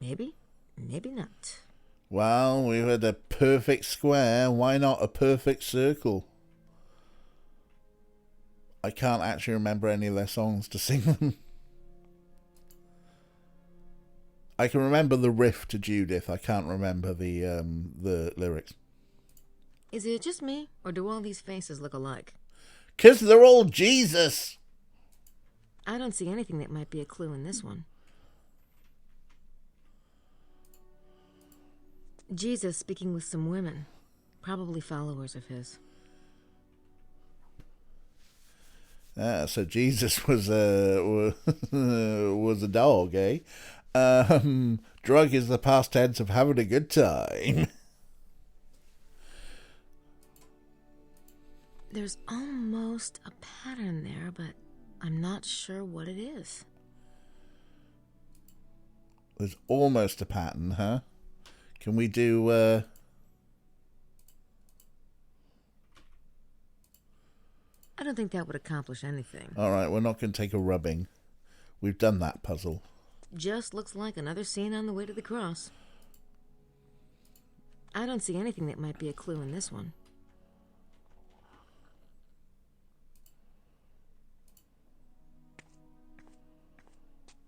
Maybe. Maybe not. Well, we've had a perfect square. Why not a perfect circle? I can't actually remember any of their songs to sing them. I can remember the riff to Judith. I can't remember the lyrics. Is it just me, or do all these faces look alike? 'Cause they're all Jesus. I don't see anything that might be a clue in this one. Jesus speaking with some women, probably followers of his. So Jesus was a was a dog, eh? Drug is the past tense of having a good time. There's almost a pattern there, but I'm not sure what it is. There's almost a pattern, huh? Can we do... I don't think that would accomplish anything. Alright, we're not going to take a rubbing. We've done that puzzle. Just looks like another scene on the way to the cross. I don't see anything that might be a clue in this one.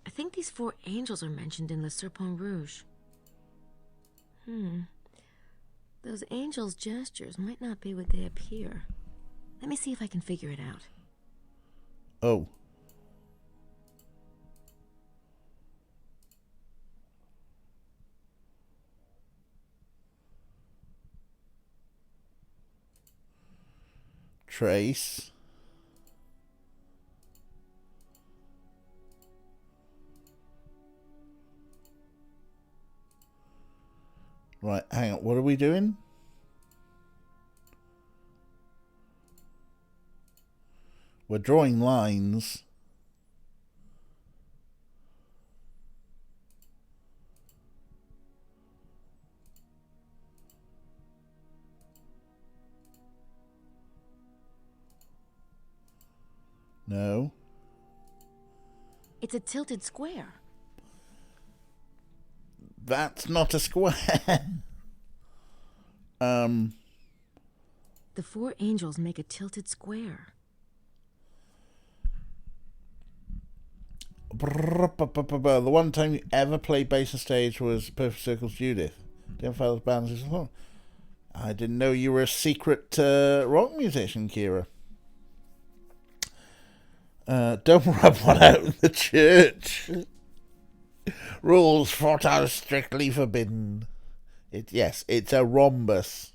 I think these 4 angels are mentioned in Le Serpent Rouge. Those angels' gestures might not be what they appear. Let me see if I can figure it out. Oh. Trace. Right, hang on. What are we doing? We're drawing lines. No. It's a tilted square. That's not a square. The 4 angels make a tilted square. The one time you ever played bass on stage was Perfect Circle's Judith. Didn't follow the bands. I didn't know you were a secret rock musician, Kira. Don't rub one out in the church. Rules fought out strictly forbidden. Yes, it's a rhombus.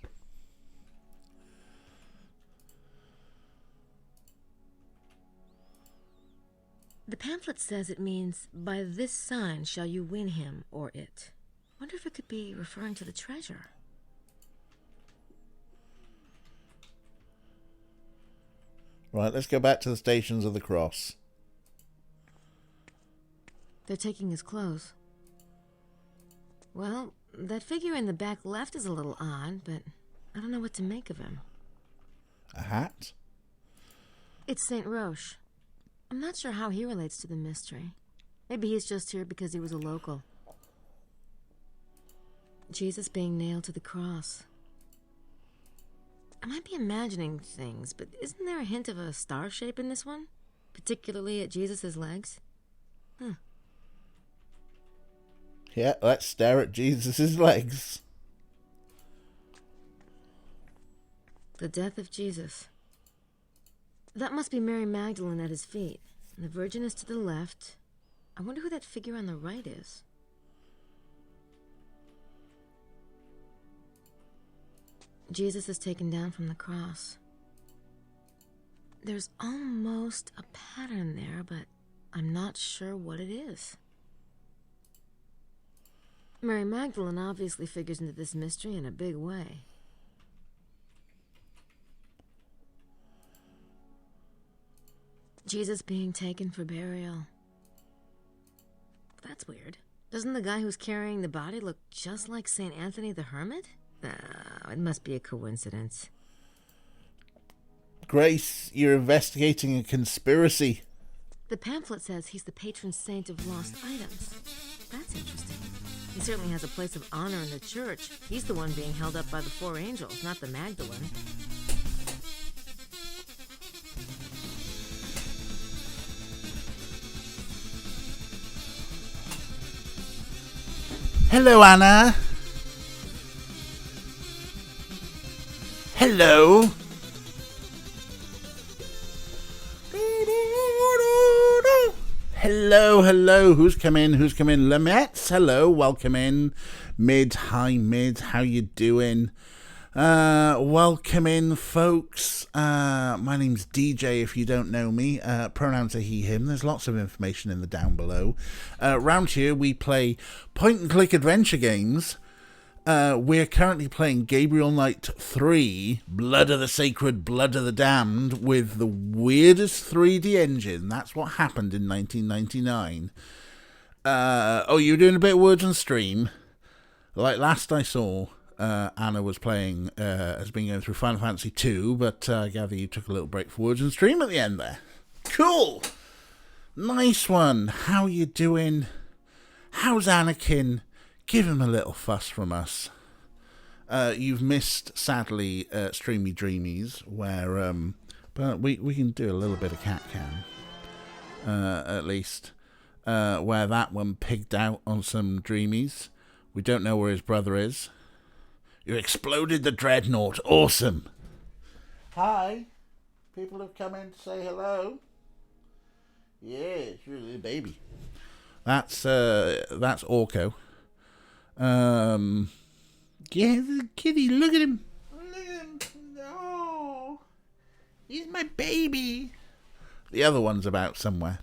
The pamphlet says it means, by this sign shall you win him or it. Wonder if it could be referring to the treasure. Right, let's go back to the Stations of the Cross. They're taking his clothes. Well, that figure in the back left is a little odd, but I don't know what to make of him. A hat? It's Saint Roche. I'm not sure how he relates to the mystery. Maybe he's just here because he was a local. Jesus being nailed to the cross. I might be imagining things, but isn't there a hint of a star shape in this one? Particularly at Jesus' legs? Huh. Yeah, let's stare at Jesus' legs. The death of Jesus. That must be Mary Magdalene at his feet. And the Virgin is to the left. I wonder who that figure on the right is. Jesus is taken down from the cross. There's almost a pattern there, but I'm not sure what it is. Mary Magdalene obviously figures into this mystery in a big way. Jesus being taken for burial. That's weird. Doesn't the guy who's carrying the body look just like St. Anthony the Hermit? No, it must be a coincidence. Grace, you're investigating a conspiracy. The pamphlet says he's the patron saint of lost items. That's interesting. He certainly has a place of honor in the church. He's the one being held up by the 4 angels, not the Magdalene. Hello, Anna. Hello. Hello, hello. Who's come in? Who's come in? Lamets, hello. Welcome in. Mid, hi, Mid. How you doing? Welcome in, folks. My name's DJ, if you don't know me. Pronouns are he, him. There's lots of information in the down below. Round here, we play point-and-click adventure games. We're currently playing Gabriel Knight 3, Blood of the Sacred, Blood of the Damned, with the weirdest 3D engine. That's what happened in 1999. Oh, you were doing a bit of words on stream? Like last I saw, Anna was playing, has been going through Final Fantasy 2, but I gather you took a little break for words on stream at the end there. Cool! Nice one. How you doing? How's Anakin? Give him a little fuss from us. You've missed, sadly, Streamy Dreamies, where, but we can do a little bit of Cat Cam, at least, where that one pigged out on some Dreamies. We don't know where his brother is. You exploded the Dreadnought. Awesome. Hi. People have come in to say hello. Yeah, it's really a baby. That's Orko. Yeah, the kitty, look at him. Look at him. Oh, he's my baby. The other one's about somewhere.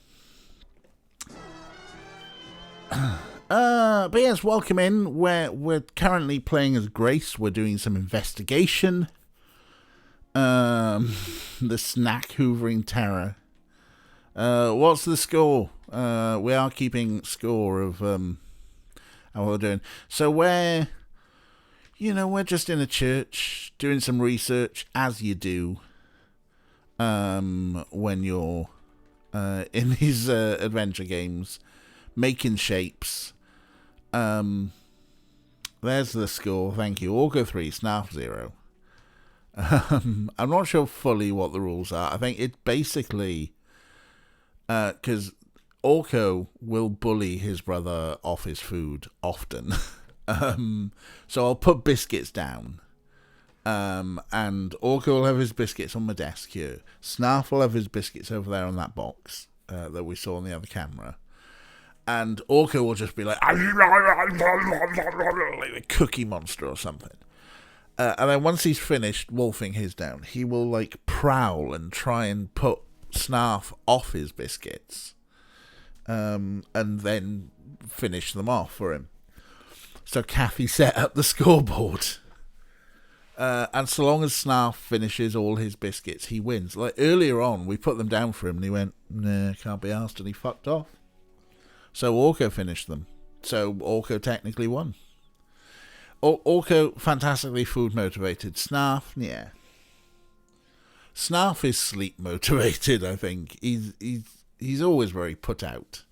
But yes, welcome in. We're currently playing as Grace. We're doing some investigation. The snack hoovering terror. What's the score? We are keeping score of how we're doing. So we're just in a church doing some research, as you do when you're in these adventure games, making shapes. There's the score. Thank you. Orco 3, Snarf 0. I'm not sure fully what the rules are. I think it basically because Orko will bully his brother off his food often. So I'll put biscuits down. And Orko will have his biscuits on my desk here. Snarf will have his biscuits over there on that box that we saw on the other camera. And Orko will just be like a cookie monster or something. And then once he's finished wolfing his down, he will like prowl and try and put Snarf off his biscuits. And then finish them off for him. So Kathy set up the scoreboard. And so long as Snarf finishes all his biscuits, he wins. Like earlier on, we put them down for him and he went, nah, can't be arsed, and he fucked off. So Orko finished them. So Orko technically won. Orko, fantastically food motivated. Snarf, yeah. Snarf is sleep motivated, I think. He's always very put out.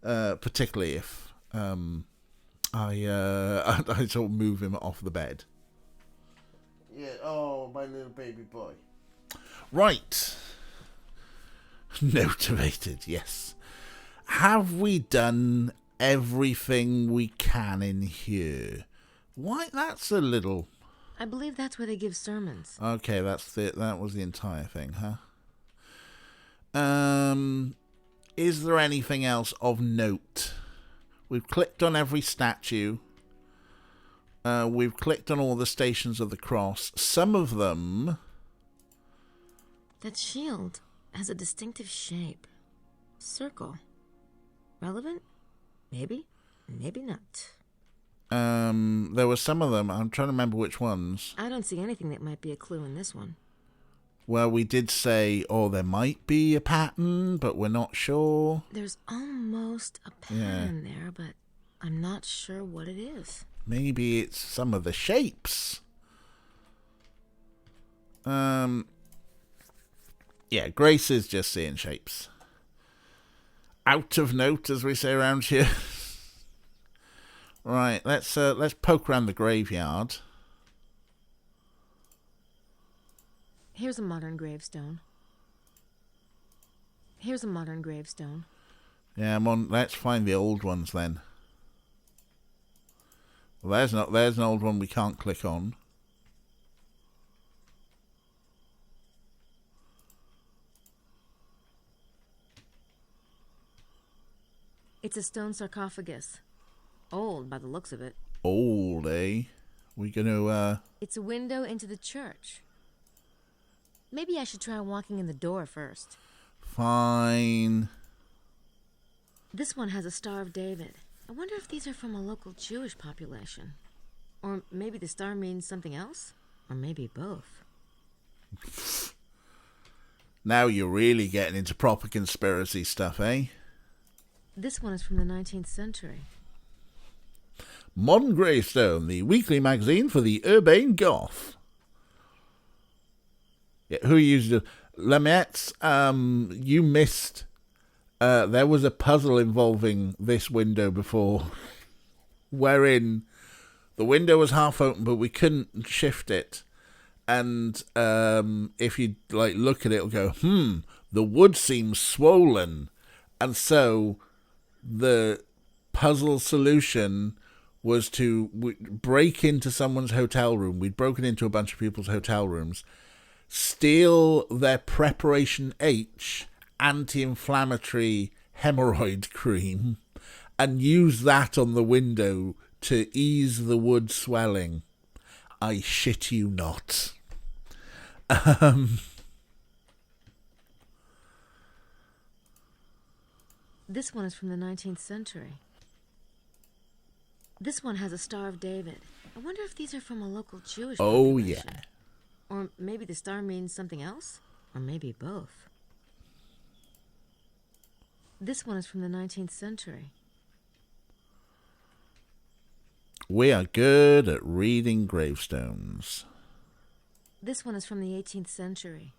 Particularly if I sort of move him off the bed. Yeah, oh, my little baby boy. Right. Motivated, yes. Have we done everything we can in here? Why, that's a little... I believe that's where they give sermons. Okay, that was the entire thing, huh? Is there anything else of note? We've clicked on every statue. We've clicked on all the stations of the cross. Some of them... That shield has a distinctive shape. Circle. Relevant? Maybe. Maybe not. There were some of them. I'm trying to remember which ones. I don't see anything that might be a clue in this one. Well, we did say, there might be a pattern, but we're not sure. There's almost a pattern there, but I'm not sure what it is. Maybe it's some of the shapes. Yeah, Grace is just seeing shapes. Out of note, as we say around here. Right, let's poke around the graveyard. Here's a modern gravestone. Here's a modern gravestone. Yeah, let's find the old ones then. Well, there's an old one we can't click on. It's a stone sarcophagus. Old by the looks of it. Old, eh? We gonna, It's a window into the church. Maybe I should try walking in the door first. Fine. This one has a Star of David. I wonder if these are from a local Jewish population. Or maybe the star means something else? Or maybe both. Now you're really getting into proper conspiracy stuff, eh? This one is from the 19th century. Modern Gravestone, the weekly magazine for the urbane goth. Yeah, who used it? Lametz, you missed. There was a puzzle involving this window before, wherein the window was half open, but we couldn't shift it. And if you look at it, it'll go, the wood seems swollen. And so the puzzle solution was to break into someone's hotel room. We'd broken into a bunch of people's hotel rooms, steal their Preparation H anti-inflammatory hemorrhoid cream, and use that on the window to ease the wood swelling. I shit you not. This one is from the 19th century. This one has a Star of David. I wonder if these are from a local Jewish population. Yeah. Or maybe the star means something else? Or maybe both. This one is from the 19th century. We are good at reading gravestones. This one is from the 18th century.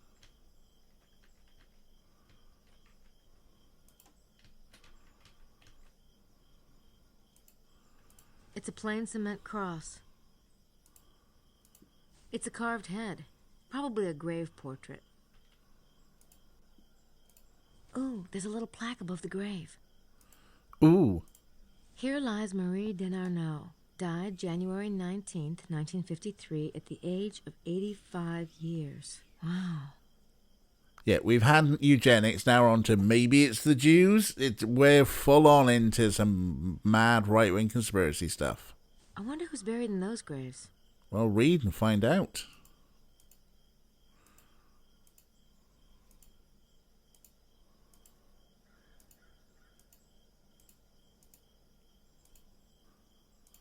It's a plain cement cross. It's a carved head, probably a grave portrait. Ooh, there's a little plaque above the grave. Ooh. Here lies Marie Denarnaud, died January 19th, 1953, at the age of 85 years. Wow. Yeah, we've had eugenics, now on to maybe it's the Jews. We're full on into some mad right-wing conspiracy stuff. I wonder who's buried in those graves. Well, read and find out.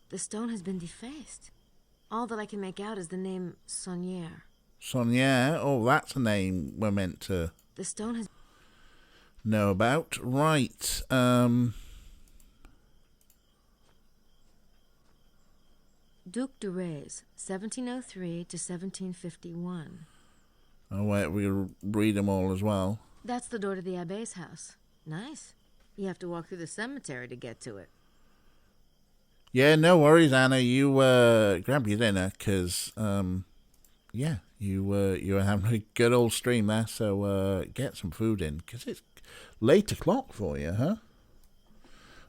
The stone has been defaced. All that I can make out is the name Saunière. Sonia, oh, that's a name we're meant to The stone has... know about. Right, Duc de Rez, 1703 to 1751. Oh, wait, we'll read them all as well. That's the door to the Abbé's house. Nice. You have to walk through the cemetery to get to it. Yeah, no worries, Anna. You grab your dinner, because, yeah, you were having a good old stream there, so get some food in, because it's late o'clock for you, huh?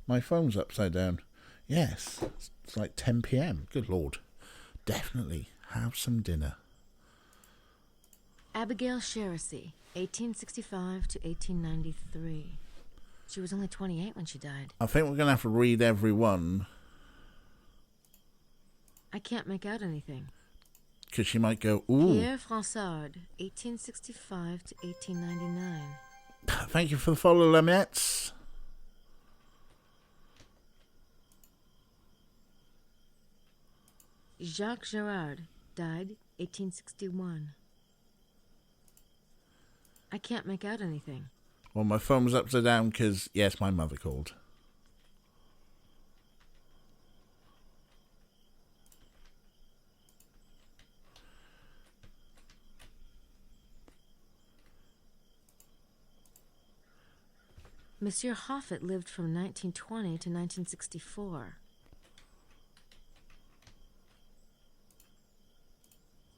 My phone's upside down. Yes, it's like 10 p.m. Good Lord. Definitely have some dinner. Abigail Sheracy, 1865 to 1893. She was only 28 when she died. I think we're going to have to read every one, I can't make out anything. because she might go, ooh. Pierre Fransard, 1865 to 1899. Thank you for the follow, Lametz. Jacques Gerard, died 1861. I can't make out anything. Well, my phone was upside down because, yes, my mother called. Monsieur Hoffet lived from 1920 to 1964.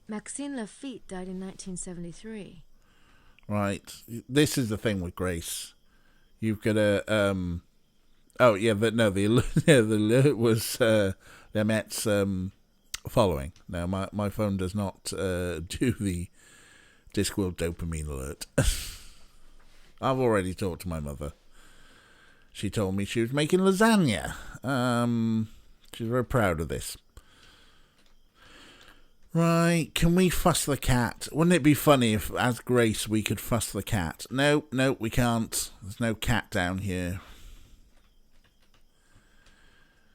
Maxine Lafitte died in 1973. Right. This is the thing with Grace. You've got to, oh, yeah, but no, the alert was Lamet's following. Now, my phone does not do the Discworld dopamine alert. I've already talked to my mother. She told me she was making lasagna. She's very proud of this. Right, can we fuss the cat? Wouldn't it be funny if, as Grace, we could fuss the cat? No, we can't. There's no cat down here.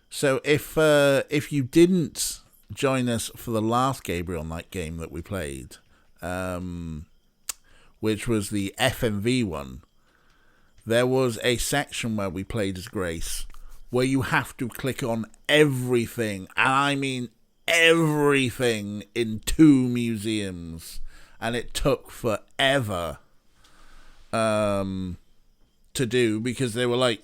So if you didn't join us for the last Gabriel Knight game that we played, which was the FMV one, there was a section where we played as Grace where you have to click on everything, and I mean everything, in 2 museums, and it took forever to do because they were like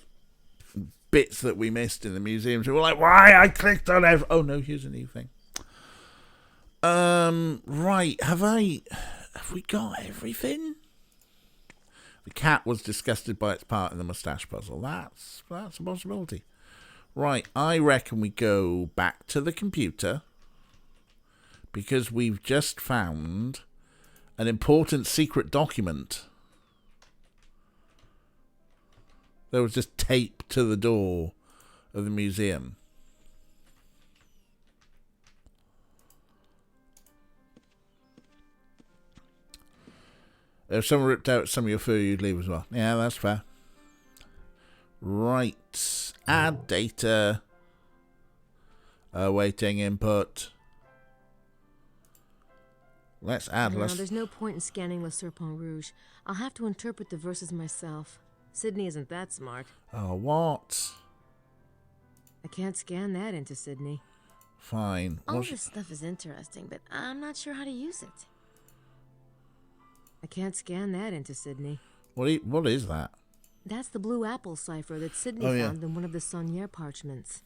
bits that we missed in the museums. We were like, why I clicked on every... Oh no, here's a new thing. Right, have we got everything? The cat was disgusted by its part in the moustache puzzle. That's a possibility. Right, I reckon we go back to the computer because we've just found an important secret document that was just taped to the door of the museum. If someone ripped out some of your fur, you'd leave as well. Yeah, that's fair. Right. Add data. Awaiting input. Let's add. No, there's no point in scanning Le Serpent Rouge. I'll have to interpret the verses myself. Sydney isn't that smart. Oh, what? I can't scan that into Sydney. Fine. All this stuff is interesting, but I'm not sure how to use it. I can't scan that into Sydney. What is that? That's the blue apple cipher that Sydney found in one of the Saunier parchments.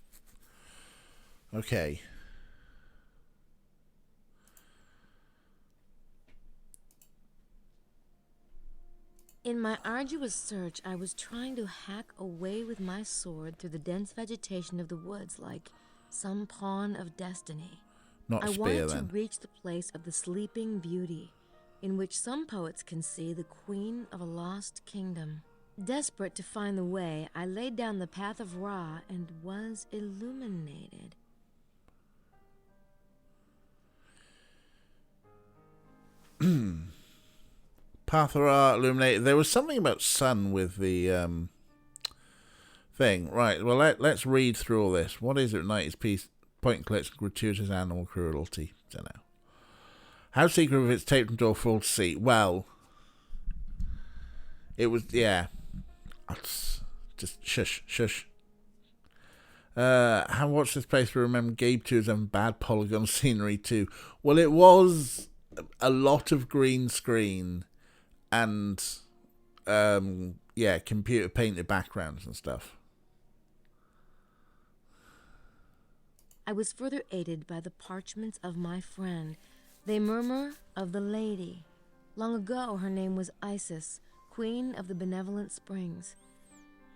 Okay. In my arduous search, I was trying to hack away with my sword through the dense vegetation of the woods like some pawn of destiny. Not I spear, wanted then. to reach the place of the sleeping beauty, in which some poets can see the queen of a lost kingdom. Desperate to find the way, I laid down the path of Ra and was illuminated. Path of Ra illuminated. There was something about sun with the thing. Right, well, let's read through all this. What is it? Knight is peace, point and clicks, gratuitous animal cruelty. Don't know. How secret if it's taped into a full seat? Well, it was, yeah. Just shush. How watched this playthrough? Remember Gabe 2 is having bad polygon scenery too. Well, it was a lot of green screen and, computer painted backgrounds and stuff. I was further aided by the parchments of my friend. They murmur of the lady. Long ago her name was Isis, queen of the benevolent springs.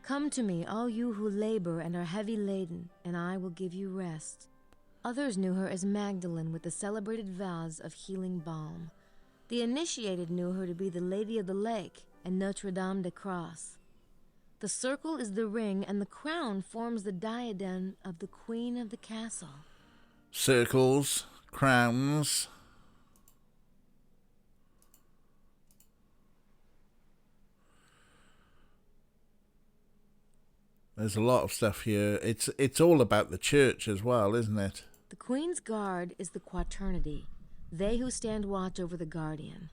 Come to me, all you who labor and are heavy laden, and I will give you rest. Others knew her as Magdalene with the celebrated vows of healing balm. The initiated knew her to be the Lady of the Lake and Notre Dame de Cross. The circle is the ring, and the crown forms the diadem of the queen of the castle. Circles, crowns. There's a lot of stuff here. It's all about the church as well, isn't it? The Queen's Guard is the Quaternity, they who stand watch over the Guardian.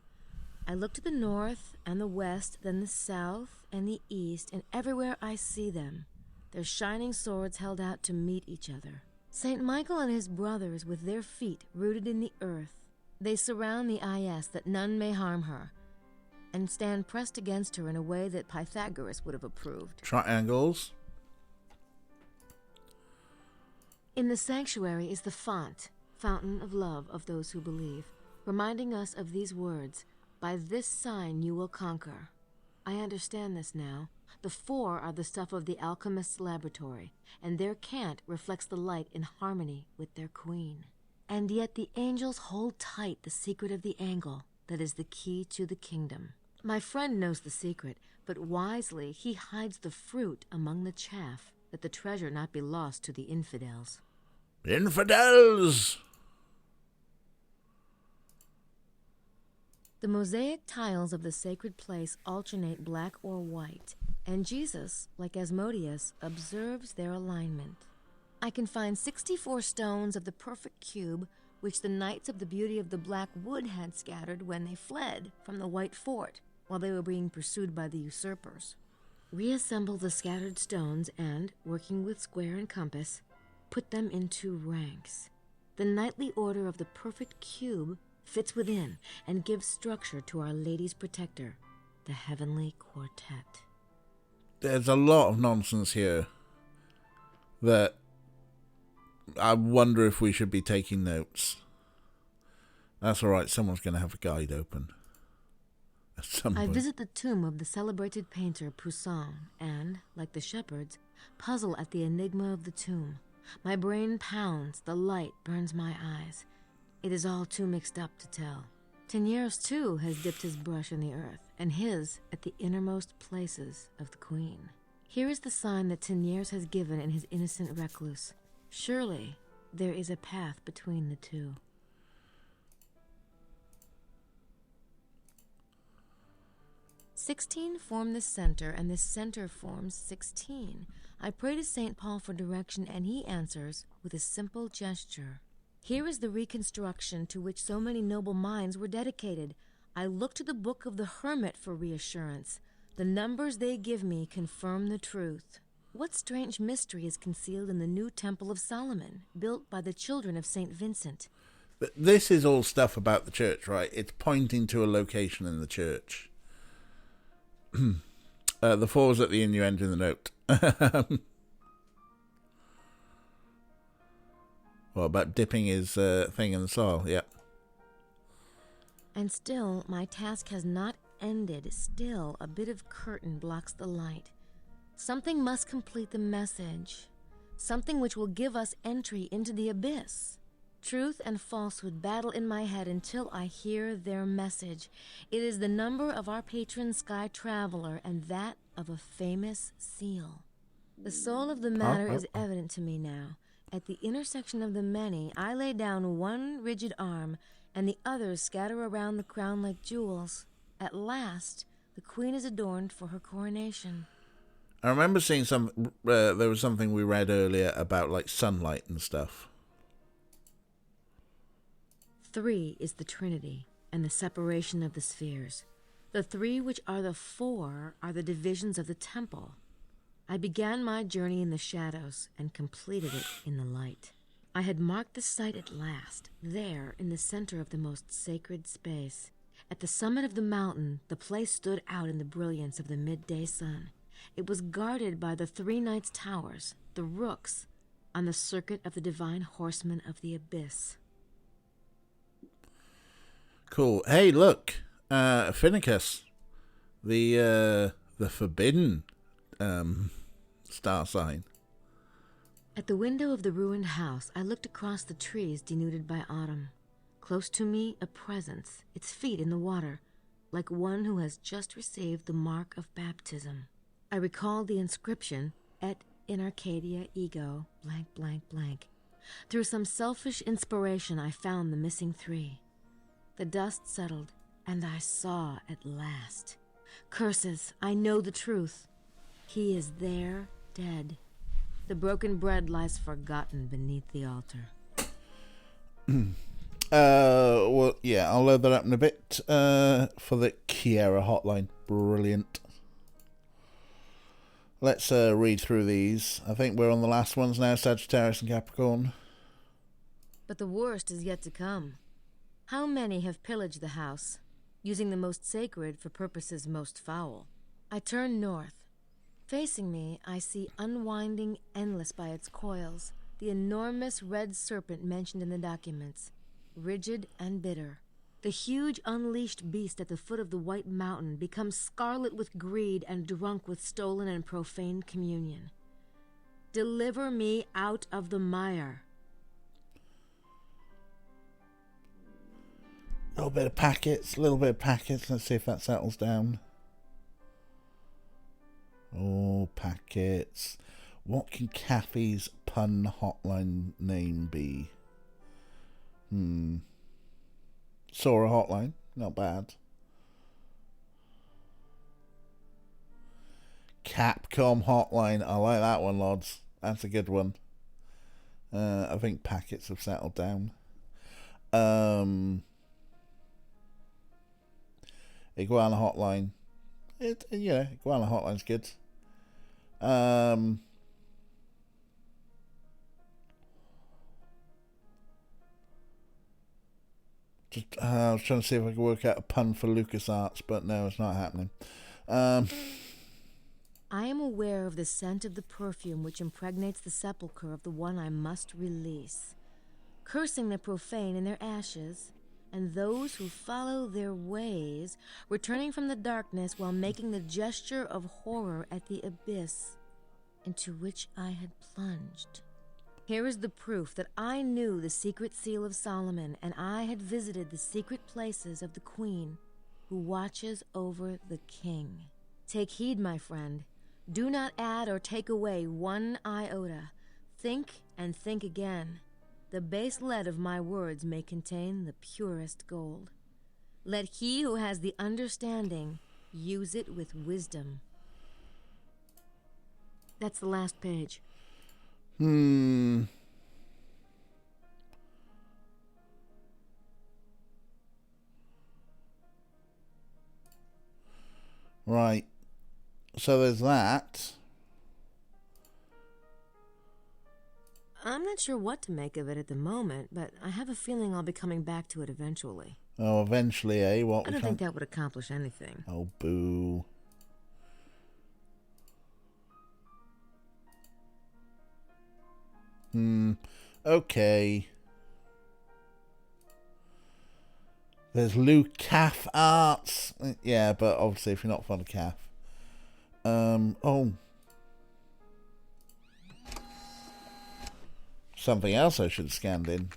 I look to the north and the west, then the south and the east, and everywhere I see them, their shining swords held out to meet each other. St. Michael and his brothers, with their feet rooted in the earth, they surround the IS that none may harm her, and stand pressed against her in a way that Pythagoras would have approved. Triangles. In the sanctuary is the font, fountain of love of those who believe, reminding us of these words, by this sign you will conquer. I understand this now. The four are the stuff of the alchemist's laboratory, and their cant reflects the light in harmony with their queen. And yet the angels hold tight the secret of the angle that is the key to the kingdom. My friend knows the secret, but wisely he hides the fruit among the chaff, that the treasure not be lost to the infidels. Infidels! The mosaic tiles of the sacred place alternate black or white, and Jesus, like Asmodeus, observes their alignment. I can find 64 stones of the perfect cube, which the knights of the Beauty of the Black Wood had scattered when they fled from the White Fort while they were being pursued by the usurpers. Reassemble the scattered stones and, working with square and compass, put them into ranks. The knightly order of the perfect cube fits within and gives structure to Our Lady's protector, the Heavenly Quartet. There's a lot of nonsense here that I wonder if we should be taking notes. That's alright, someone's going to have a guide open. At some I point. visit the tomb of the celebrated painter Poussin and, like the shepherds, puzzle at the enigma of the tomb. My brain pounds, the light burns my eyes. It is all too mixed up to tell. Teniers, too, has dipped his brush in the earth, and his at the innermost places of the queen. Here is the sign that Teniers has given in his innocent recluse. Surely there is a path between the two. "16 form the center, and this center forms 16. I pray to St. Paul for direction, and he answers with a simple gesture. Here is the reconstruction to which so many noble minds were dedicated. I look to the book of the hermit for reassurance. The numbers they give me confirm the truth. What strange mystery is concealed in the new Temple of Solomon, built by the children of St. Vincent?" This is all stuff about the church, right? It's pointing to a location in the church. The 4's at the innuendo in the note. What about dipping his thing in the soil? Yeah. And still, my task has not ended. Still, a bit of curtain blocks the light. Something must complete the message. Something which will give us entry into the abyss. Truth and falsehood battle in my head until I hear their message. It is the number of our patron sky traveler and that of a famous seal. The soul of the matter is evident to me now. At the intersection of the many, I lay down one rigid arm, and the others scatter around the crown like jewels. At last, the queen is adorned for her coronation. I remember seeing some. There was something we read earlier about like sunlight and stuff. 3 is the Trinity and the separation of the spheres. The 3 which are the 4 are the divisions of the temple. I began my journey in the shadows and completed it in the light. I had marked the site at last, there in the center of the most sacred space. At the summit of the mountain, the place stood out in the brilliance of the midday sun. It was guarded by the 3 knights' towers, the rooks, on the circuit of the divine horsemen of the abyss. Cool. Hey, look, Finnicus, the forbidden star sign. At the window of the ruined house, I looked across the trees denuded by autumn. Close to me, a presence, its feet in the water, like one who has just received the mark of baptism. I recalled the inscription, Et in Arcadia ego, blank, blank, blank. Through some selfish inspiration, I found the missing 3. The dust settled, and I saw at last. Curses, I know the truth. He is there, dead. The broken bread lies forgotten beneath the altar. Well, yeah, I'll load that up in a bit for the Kiera hotline. Brilliant. Let's read through these. I think we're on the last ones now, Sagittarius and Capricorn. But the worst is yet to come. How many have pillaged the house, using the most sacred for purposes most foul? I turn north. Facing me, I see unwinding endless by its coils, the enormous red serpent mentioned in the documents, rigid and bitter. The huge unleashed beast at the foot of the White Mountain becomes scarlet with greed and drunk with stolen and profane communion. Deliver me out of the mire. A little bit of packets. Let's see if that settles down. Oh, packets. What can Kathy's pun hotline name be? Sora hotline. Not bad. Capcom hotline. I like that one, lads. That's a good one. I think packets have settled down. Iguana hotline. Iguana hotline's good. I was trying to see if I could work out a pun for LucasArts, but no, it's not happening. I am aware of the scent of the perfume which impregnates the sepulchre of the one I must release, cursing the profane in their ashes, and those who follow their ways, returning from the darkness while making the gesture of horror at the abyss into which I had plunged. Here is the proof that I knew the secret seal of Solomon, and I had visited the secret places of the queen who watches over the king. Take heed, my friend. Do not add or take away one iota. Think and think again. The base lead of my words may contain the purest gold. Let he who has the understanding use it with wisdom. That's the last page. Right. So there's that. I'm not sure what to make of it at the moment, but I have a feeling I'll be coming back to it eventually. Oh, eventually, eh? What? I don't think that would accomplish anything. Oh, boo. Okay. There's Lou Calf Arts. Yeah, but obviously if you're not fond of calf. Oh. Something else I should have scanned in.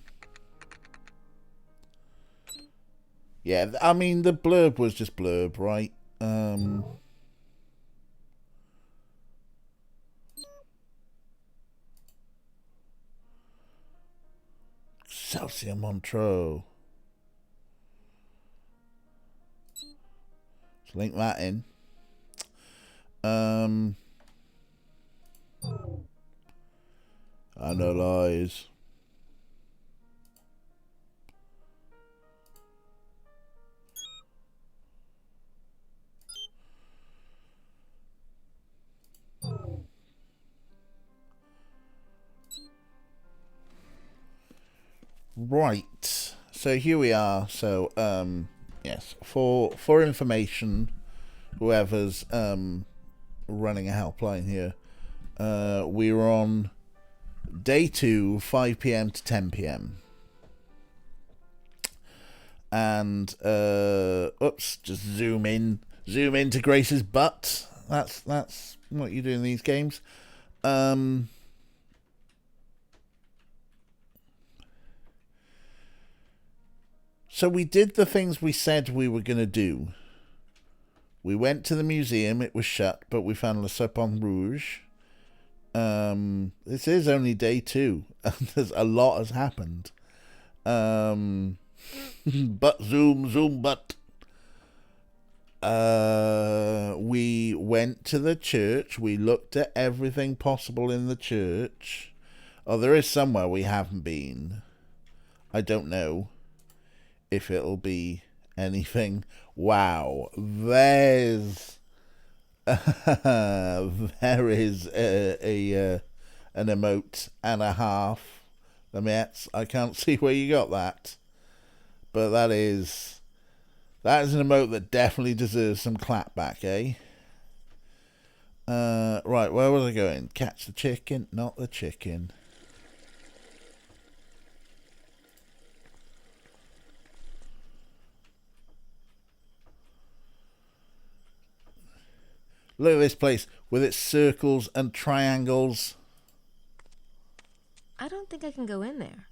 Yeah, I mean, the blurb was just blurb, right? Excelsior Montreux. Let's link that in. Analyze. Right. So here we are. So yes, for information, whoever's running a helpline here, we were on day 2, 5 p.m. to 10 p.m. And just zoom into Grace's butt. That's what you do in these games. So we did the things we said we were going to do. We went to the museum. It was shut, but we found Le Serpent Rouge. This is only day 2. There's a lot has happened. But zoom, but. We went to the church. We looked at everything possible in the church. Oh, there is somewhere we haven't been. I don't know if it'll be anything. Wow, there is an emote and a half. I can't see where you got that, but that is an emote that definitely deserves some clapback, eh? Right, where was I going? Catch the chicken, not the chicken. Look at this place with its circles and triangles. I don't think I can go in there.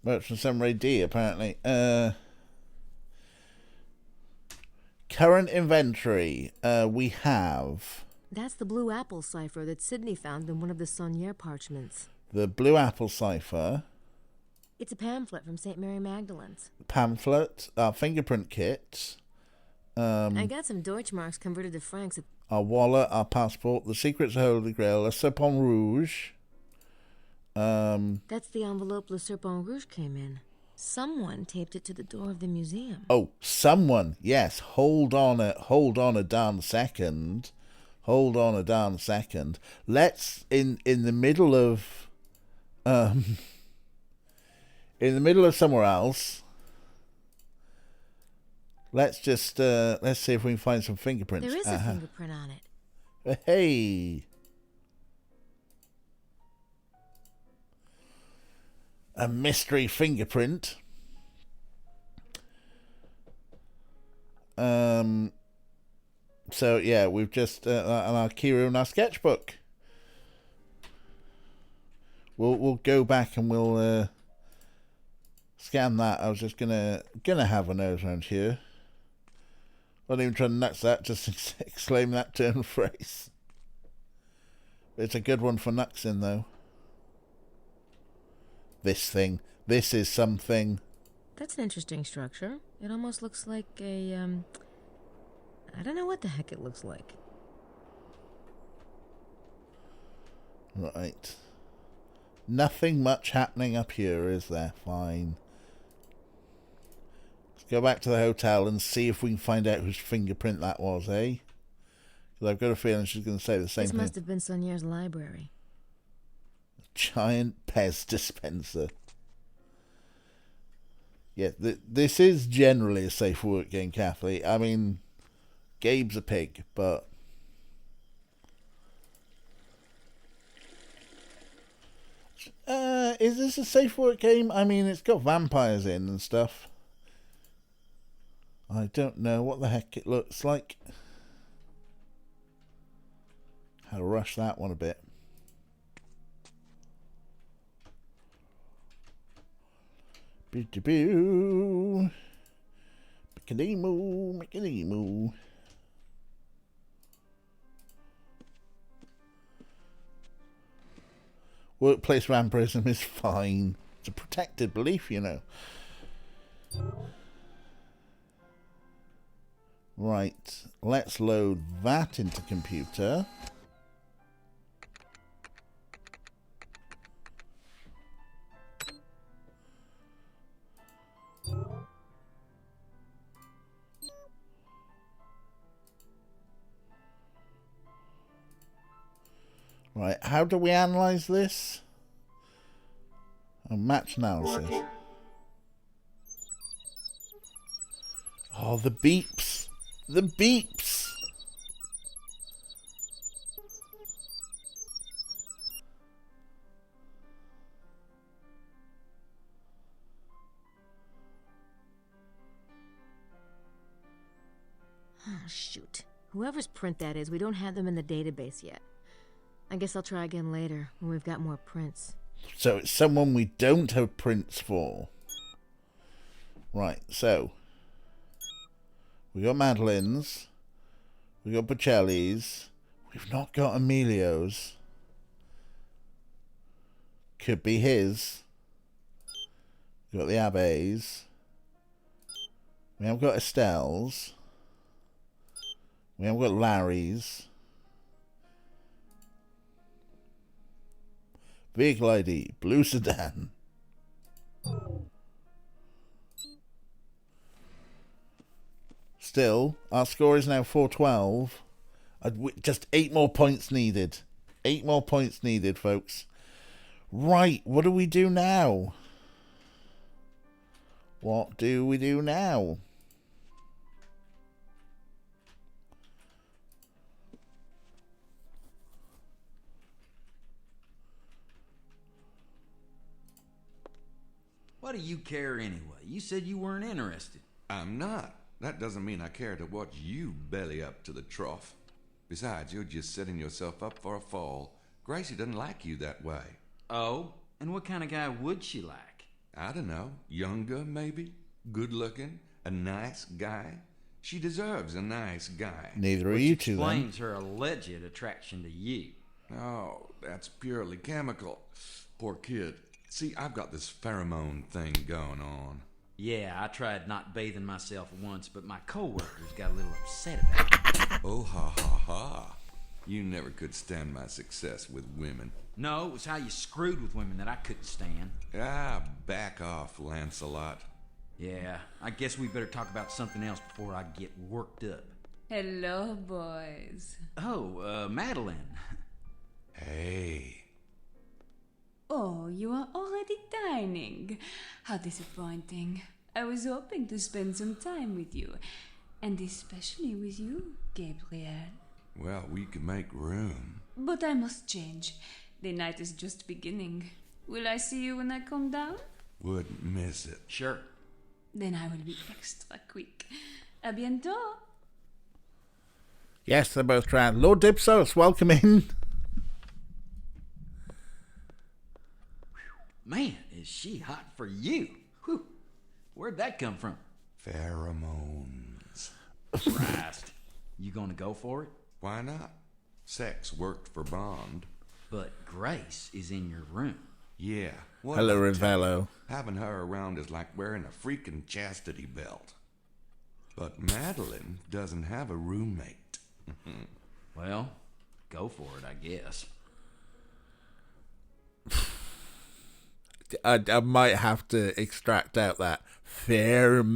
Merchant Samurai D, apparently. Current inventory. We have That's the blue apple cipher that Sydney found in one of the Saunier parchments. the Blue Apple cipher. It's a pamphlet from St. Mary Magdalene's. Pamphlet. Our fingerprint kit. I got some Deutschmarks converted to francs. Our wallet. Our passport. The Secrets of Holy Grail. A Serpent Rouge. That's the envelope Le Serpent Rouge came in. Someone taped it to the door of the museum. Oh, someone. Yes. Hold on a darn second. Hold on a darn second. Let's in the middle of somewhere else. Let's just let's see if we can find some fingerprints. There is a fingerprint on it. Hey. A mystery fingerprint. So yeah, we've just on our keyroom, our sketchbook. We'll go back and we'll scan that. I was just gonna have a nose around here. Not even trying to nuts that, just exclaim that turn phrase. It's a good one for nuxing though. This is something. That's an interesting structure. It almost looks like a, I don't know what the heck it looks like. Right. Nothing much happening up here, is there? Fine. Let's go back to the hotel and see if we can find out whose fingerprint that was, eh? Because I've got a feeling she's going to say the same This thing. must have been Saunier's library. Giant Pez dispenser. Yeah, this is generally a safe work game, Kathy. I mean, Gabe's a pig, but... is this a safe work game? I mean, it's got vampires in and stuff. I don't know what the heck it looks like. Had to rush that one a bit. Boo-doo-boo. Mickey-moo, Mickey-moo. Workplace vampirism is fine. It's a protected belief, you know. Right, let's load that into computer. Right, how do we analyze this? A match analysis. Oh, the beeps. The beeps. Oh, shoot. Whoever's print that is, we don't have them in the database yet. I guess I'll try again later, when we've got more prints. So it's someone we don't have prints for. Right, so... we got Madeline's. We got Bocelli's. We've not got Emilio's. Could be his. We got the Abbe's. We haven't got Estelle's. We haven't got Larry's. Vehicle ID, blue sedan. Still, our score is now 412. Just 8 more points needed. 8 more points needed, folks. Right, what do we do now? What do we do now? What do you care anyway? You said you weren't interested. I'm not. That doesn't mean I care to watch you belly up to the trough. Besides, you're just setting yourself up for a fall. Gracie doesn't like you that way. Oh? And what kind of guy would she like? I don't know, younger maybe, good looking, a nice guy. She deserves a nice guy. Neither are you two, then. Explains her alleged attraction to you. Oh, that's purely chemical. Poor kid. See, I've got this pheromone thing going on. Yeah, I tried not bathing myself once, but my coworkers got a little upset about it. Oh, ha, ha, ha. You never could stand my success with women. No, it was how you screwed with women that I couldn't stand. Ah, back off, Lancelot. Yeah, I guess we better talk about something else before I get worked up. Hello, boys. Oh, Madeline. Hey. Oh, you are already dining. How disappointing. I was hoping to spend some time with you, and especially with you, Gabriel. Well, we can make room. But I must change. The night is just beginning. Will I see you when I come down? Wouldn't miss it. Sure. Then I will be extra quick. A bientôt. Yes, they're both drowned. Lord Dipsos, welcome in. Man, is she hot for you. Whew. Where'd that come from? Pheromones. Christ. You gonna go for it? Why not? Sex worked for Bond. But Grace is in your room. Yeah. What Hello, about Ravello. having her around is like wearing a freaking chastity belt. But Madeline doesn't have a roommate. Well, go for it, I guess. I might have to extract out that pheromones.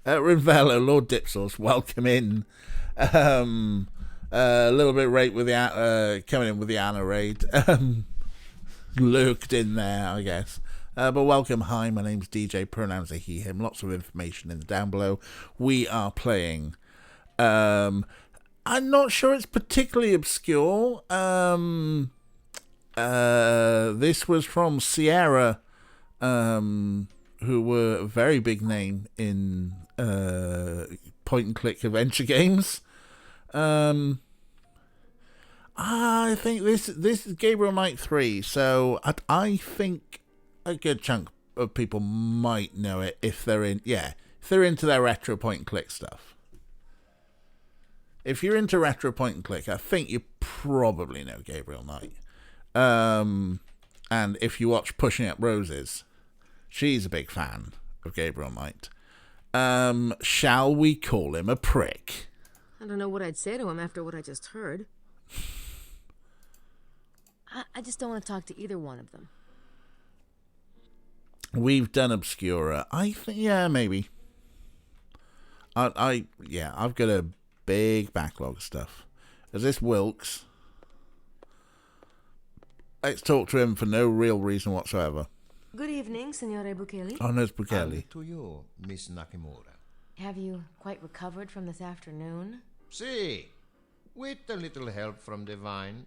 Ravello, Lord Dipsos, welcome in. A little bit late with the coming in with the Anna raid. Lurked in there, I guess. But welcome. Hi, my name's DJ. Pronouns are he, him. Lots of information in the down below. We are playing. I'm not sure it's particularly obscure. This was from Sierra, who were a very big name in point and click adventure games. I think this is Gabriel Knight 3, so I think a good chunk of people might know it if they're into their retro point and click stuff. If you're into retro point and click, I think you probably know Gabriel Knight. And if you watch Pushing Up Roses, she's a big fan of Gabriel Knight. Shall we call him a prick? I don't know what I'd say to him after what I just heard. I just don't want to talk to either one of them. We've done Obscura. I think, yeah, maybe. I've got a big backlog of stuff. Is this Wilkes? Let's talk to him for no real reason whatsoever. Good evening, Signore Bukeli. Oh, no, it's Bukeli. To you, Miss Nakimura. Have you quite recovered from this afternoon? See, with a little help from the vine.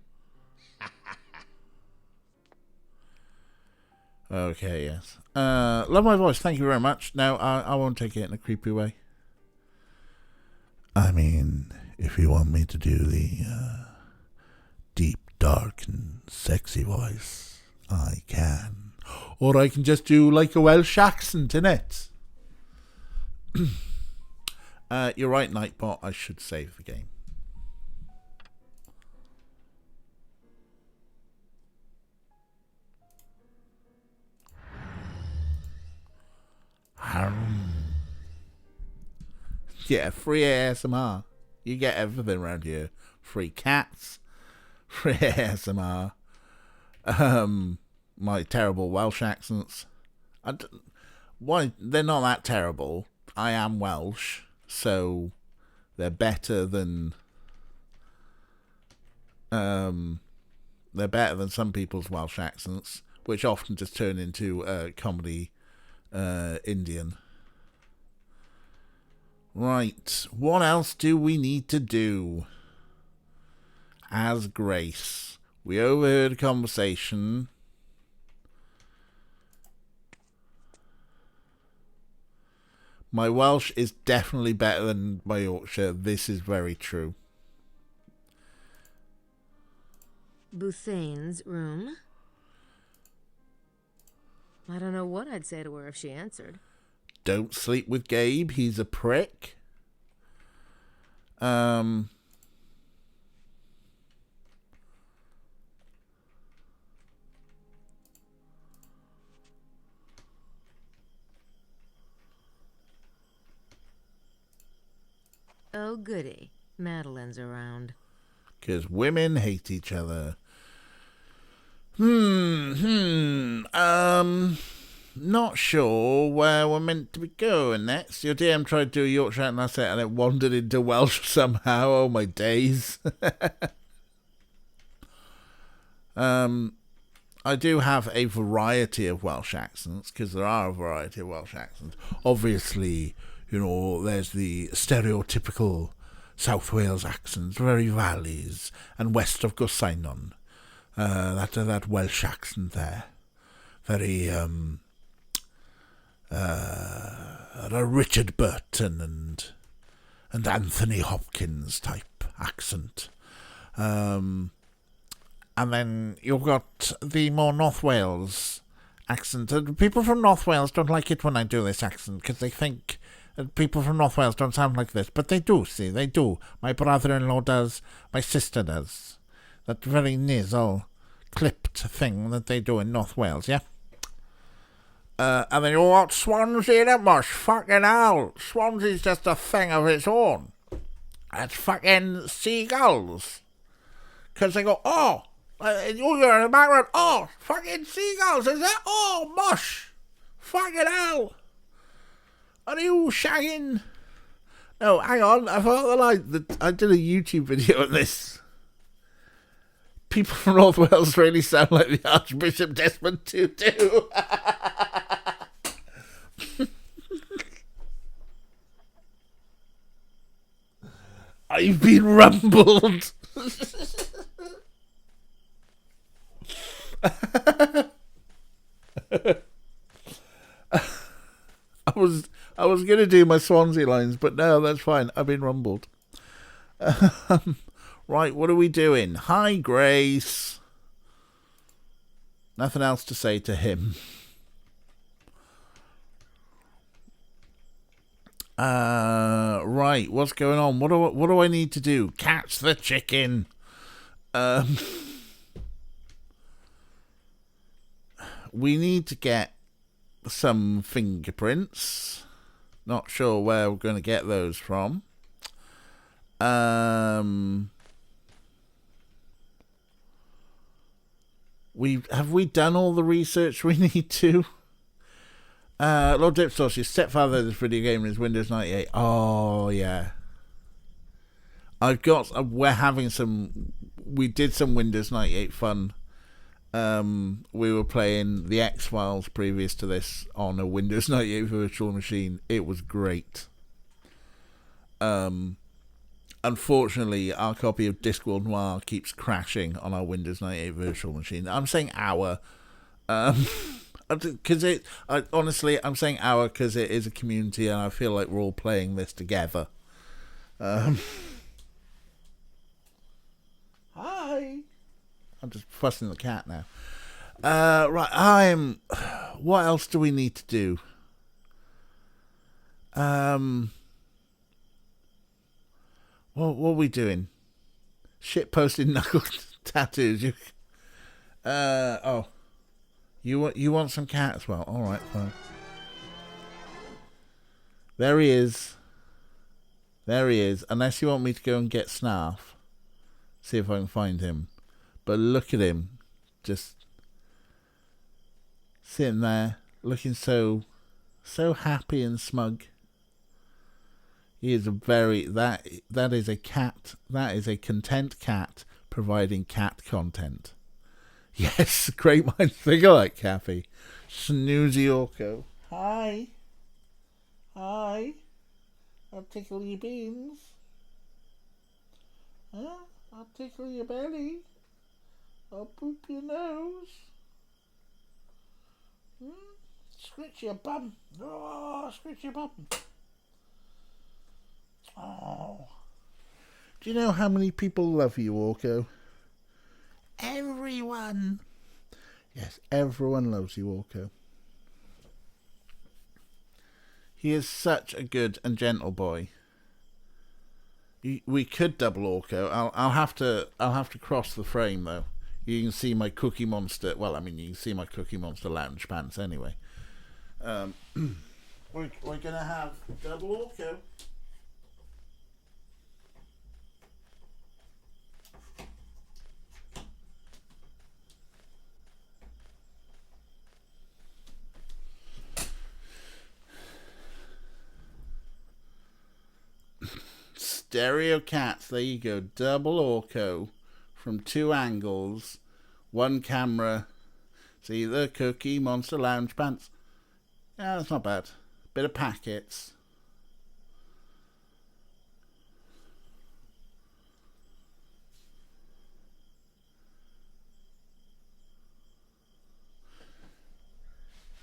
Okay, yes. Love my voice, thank you very much. No, I won't take it in a creepy way. I mean, if you want me to do the deep, dark, and sexy voice, I can. Or I can just do like a Welsh accent, innit? You're right, Nightbot, I should save the game. Yeah, free ASMR. You get everything around here. Free cats, free ASMR, my terrible Welsh accents. Why they're not that terrible. I am Welsh, so they're better than some people's Welsh accents, which often just turn into comedy Indian. Right, what else do we need to do? As Grace, we overheard a conversation. My Welsh is definitely better than my Yorkshire. This is very true. Buthane's room. I don't know what I'd say to her if she answered. Don't sleep with Gabe. He's a prick. Oh, goody. Madeline's around. 'Cause women hate each other. Not sure where we're meant to be going next. Your DM tried to do a Yorkshire accent last set and it wandered into Welsh somehow. Oh my days. I do have a variety of Welsh accents, because there are a variety of Welsh accents. Obviously, you know, there's the stereotypical South Wales accents, very valleys, and west of Gosainon. That Welsh accent there. Very, Richard Burton and Anthony Hopkins type accent. And then you've got the more North Wales accent. People from North Wales don't like it when I do this accent, because they think people from North Wales don't sound like this. But they do, see, they do. My brother-in-law does, my sister does. That very nasal, clipped thing that they do in North Wales, yeah? And then you got Swansea in it, mush. Fucking hell. Swansea's just a thing of its own. It's fucking seagulls. Because they go, oh, you're in the background, oh, fucking seagulls, is it? Oh, mush. Fucking hell. Are you shagging? No, hang on, I forgot the line. I did a YouTube video on this. People from North Wales really sound like the Archbishop Desmond Tutu. I've been rumbled. I was gonna do my Swansea lines, but no, that's fine. I've been rumbled. Right, what are we doing? Hi, Grace. Nothing else to say to him. Right, what's going on? What do I need to do? Catch the chicken. We need to get some fingerprints. Not sure where we're going to get those from. Have we done all the research we need to? Lord Dipsauce, your stepfather of this video game is Windows 98. Oh yeah. We did some Windows 98 fun. We were playing the X-Files previous to this on a Windows 98 virtual machine. It was great. Unfortunately, our copy of Discworld Noir keeps crashing on our Windows 98 virtual machine. I'm saying our, because I'm saying our because it is a community and I feel like we're all playing this together. Hi. I'm just fussing the cat now. Right, what else do we need to do? What are we doing? Shit posting knuckle tattoos. You want some cat as well? All right, fine. There he is. Unless you want me to go and get Snarf, see if I can find him. But look at him, just sitting there, looking so happy and smug. He is that is a cat. That is a content cat providing cat content. Yes, great minds think alike, Kathy. Snoozy Orko. Hi. I'll tickle your beans. Huh? I'll tickle your belly. I'll poop your nose. Scritch your bum. Oh, scritch your bum. Oh. Do you know how many people love you, Orko? Everyone. Yes, everyone loves you, Orko. He is such a good and gentle boy. We could double Orko. I'll have to cross the frame though. You can see my Cookie Monster. Well, I mean, you can see my Cookie Monster lounge pants anyway. We're gonna have double Orko. Stereo cats, there you go. Double Orko from 2 angles, 1 camera. See the Cookie Monster lounge pants. Yeah, that's not bad. Bit of packets.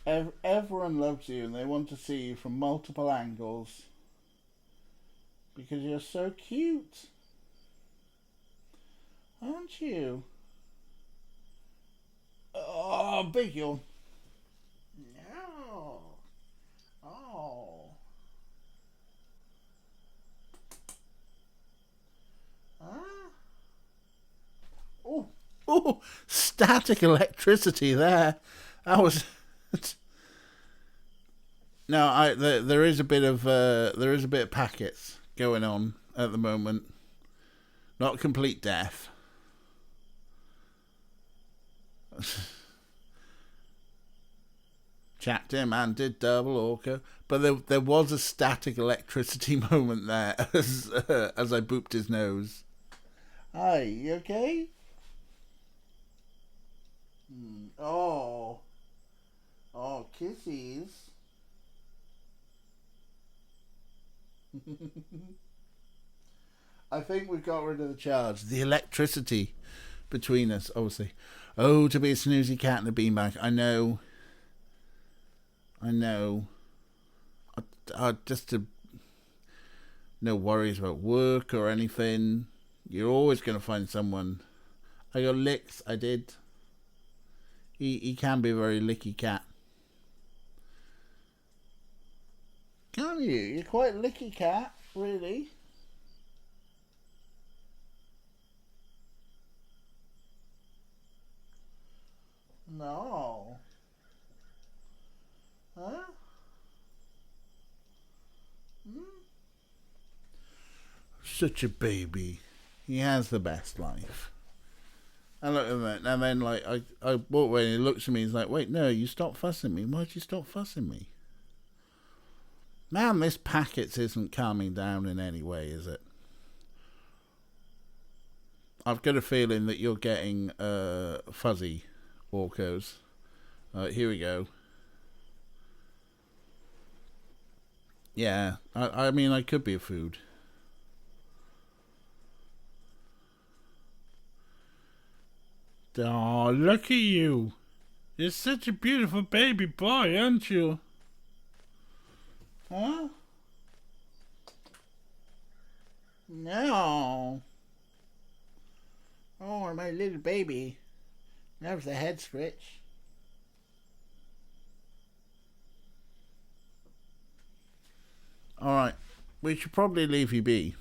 Everyone loves you and they want to see you from multiple angles. Because you're so cute. Aren't you? Oh, big yawn. No. Oh. Huh? Oh, static electricity there. That was... No, there is a bit of packets going on at the moment. Not complete death. Chapter man did double Orko, but there was a static electricity moment there as I booped his nose. Hi, you okay? Oh, kissies. I think we've got rid of the charge. The electricity between us, obviously. Oh, to be a snoozy cat in a beanbag. I know. Just to... No worries about work or anything. You're always going to find someone. I got licks, I did. He can be a very licky cat. Can you? You're quite a licky cat, really. No. Huh? Such a baby. He has the best life. I look at that, and then like I walk away and he looks at me. He's like, "Wait, no, you stop fussing me. Why'd you stop fussing me?" Man, this packets isn't calming down in any way, is it? I've got a feeling that you're getting fuzzy Orcos. Here we go. Yeah, I mean, I could be a food. Oh, look at you. You're such a beautiful baby boy, aren't you? Huh? No. Oh, my little baby. Loves the head switch. Alright, we should probably leave you be.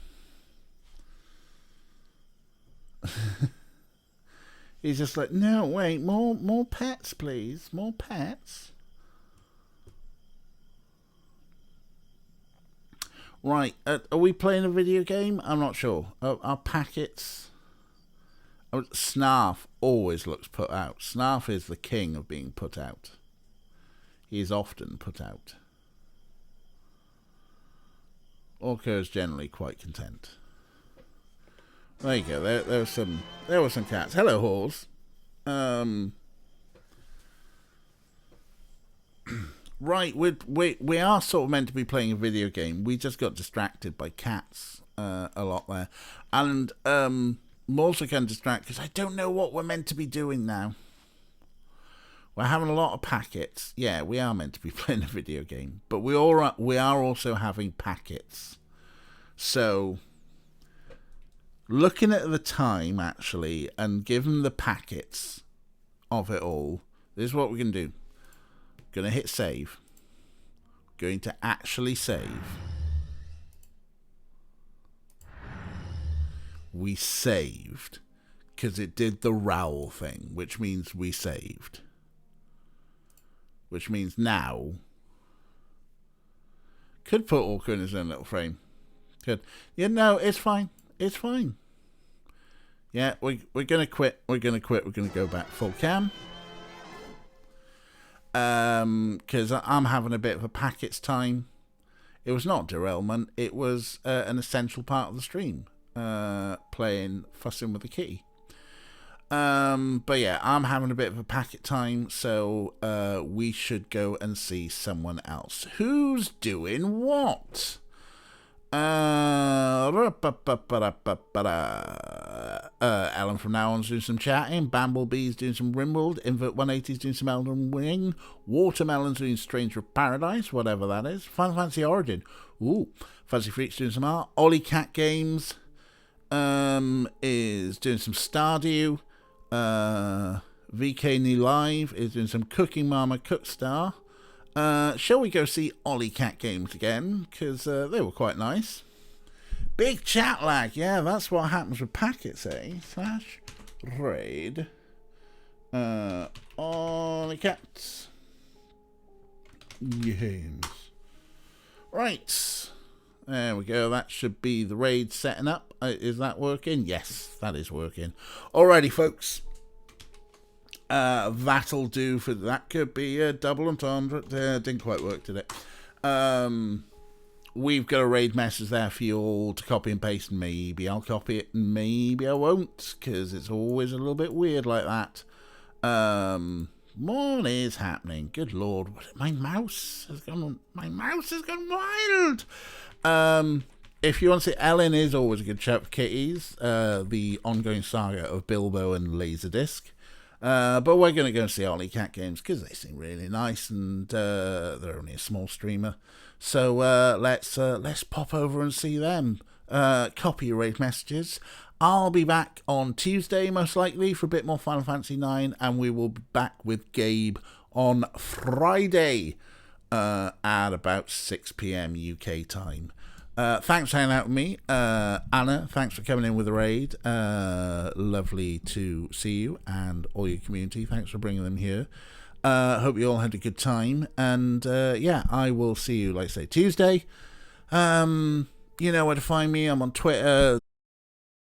He's just like, no, wait, more pets, please. More pets. Right, are we playing a video game? I'm not sure. Are packets... Snarf always looks put out. Snarf is the king of being put out. He is often put out. Orko is generally quite content. There you go. There were some cats. Hello, Halls. Right, we are sort of meant to be playing a video game. We just got distracted by cats a lot there, and I'm also kind of distracted because I don't know what we're meant to be doing now. We're having a lot of packets. Yeah, we are meant to be playing a video game, but we are also having packets. So, looking at the time, actually, and given the packets of it all, this is what we're going to do. Going to hit save. going to actually save. We saved because it did the rowl thing, which means we saved. Which means now could put Orca in his own little frame. Good. Yeah, no, it's fine. It's fine. Yeah, we're gonna quit. We're gonna go back full cam. Because I'm having a bit of a packets time. It was not derailment. It was an essential part of the stream. Fussing with the kitty. But yeah, I'm having a bit of a packet time, so we should go and see someone else. Who's doing what? Ellen from now on's doing some chatting. Bamblebee's doing some Rimworld. Invert 180's doing some Elden Ring. Watermelon's doing Stranger of Paradise, whatever that is. Final Fantasy Origin. Ooh. Fuzzy Freak's doing some art. Ollie Cat Games is doing some Stardew. VK New Live is doing some Cooking Mama Cookstar. Shall we go see Ollie Cat Games again? Because they were quite nice. Big chat lag. Yeah, that's what happens with packets, eh? / raid. Ollie Cats Games. Right. There we go. That should be the raid setting up. Is that working? Yes, that is working. Alrighty, folks. That'll do for that. Could be a double entendre. Didn't quite work, did it? We've got a raid message there for you all to copy and paste. Maybe I'll copy it, and maybe I won't, because it's always a little bit weird like that. What is happening? Good Lord, my mouse has gone wild. If you want to see, Ellen is always a good shout for kitties. The ongoing saga of Bilbo and Laserdisc. But we're going to go and see Ollie Cat Games because they seem really nice, and they're only a small streamer. So let's pop over and see them. Copy your raid messages. I'll be back on Tuesday, most likely, for a bit more Final Fantasy 9, and we will be back with Gabe on Friday at about 6 p.m. UK time. Thanks for hanging out with me. Anna, thanks for coming in with the raid. Lovely to see you and all your community. Thanks for bringing them here. Hope you all had a good time. And yeah, I will see you, like I say, Tuesday. You know where to find me. I'm on Twitter.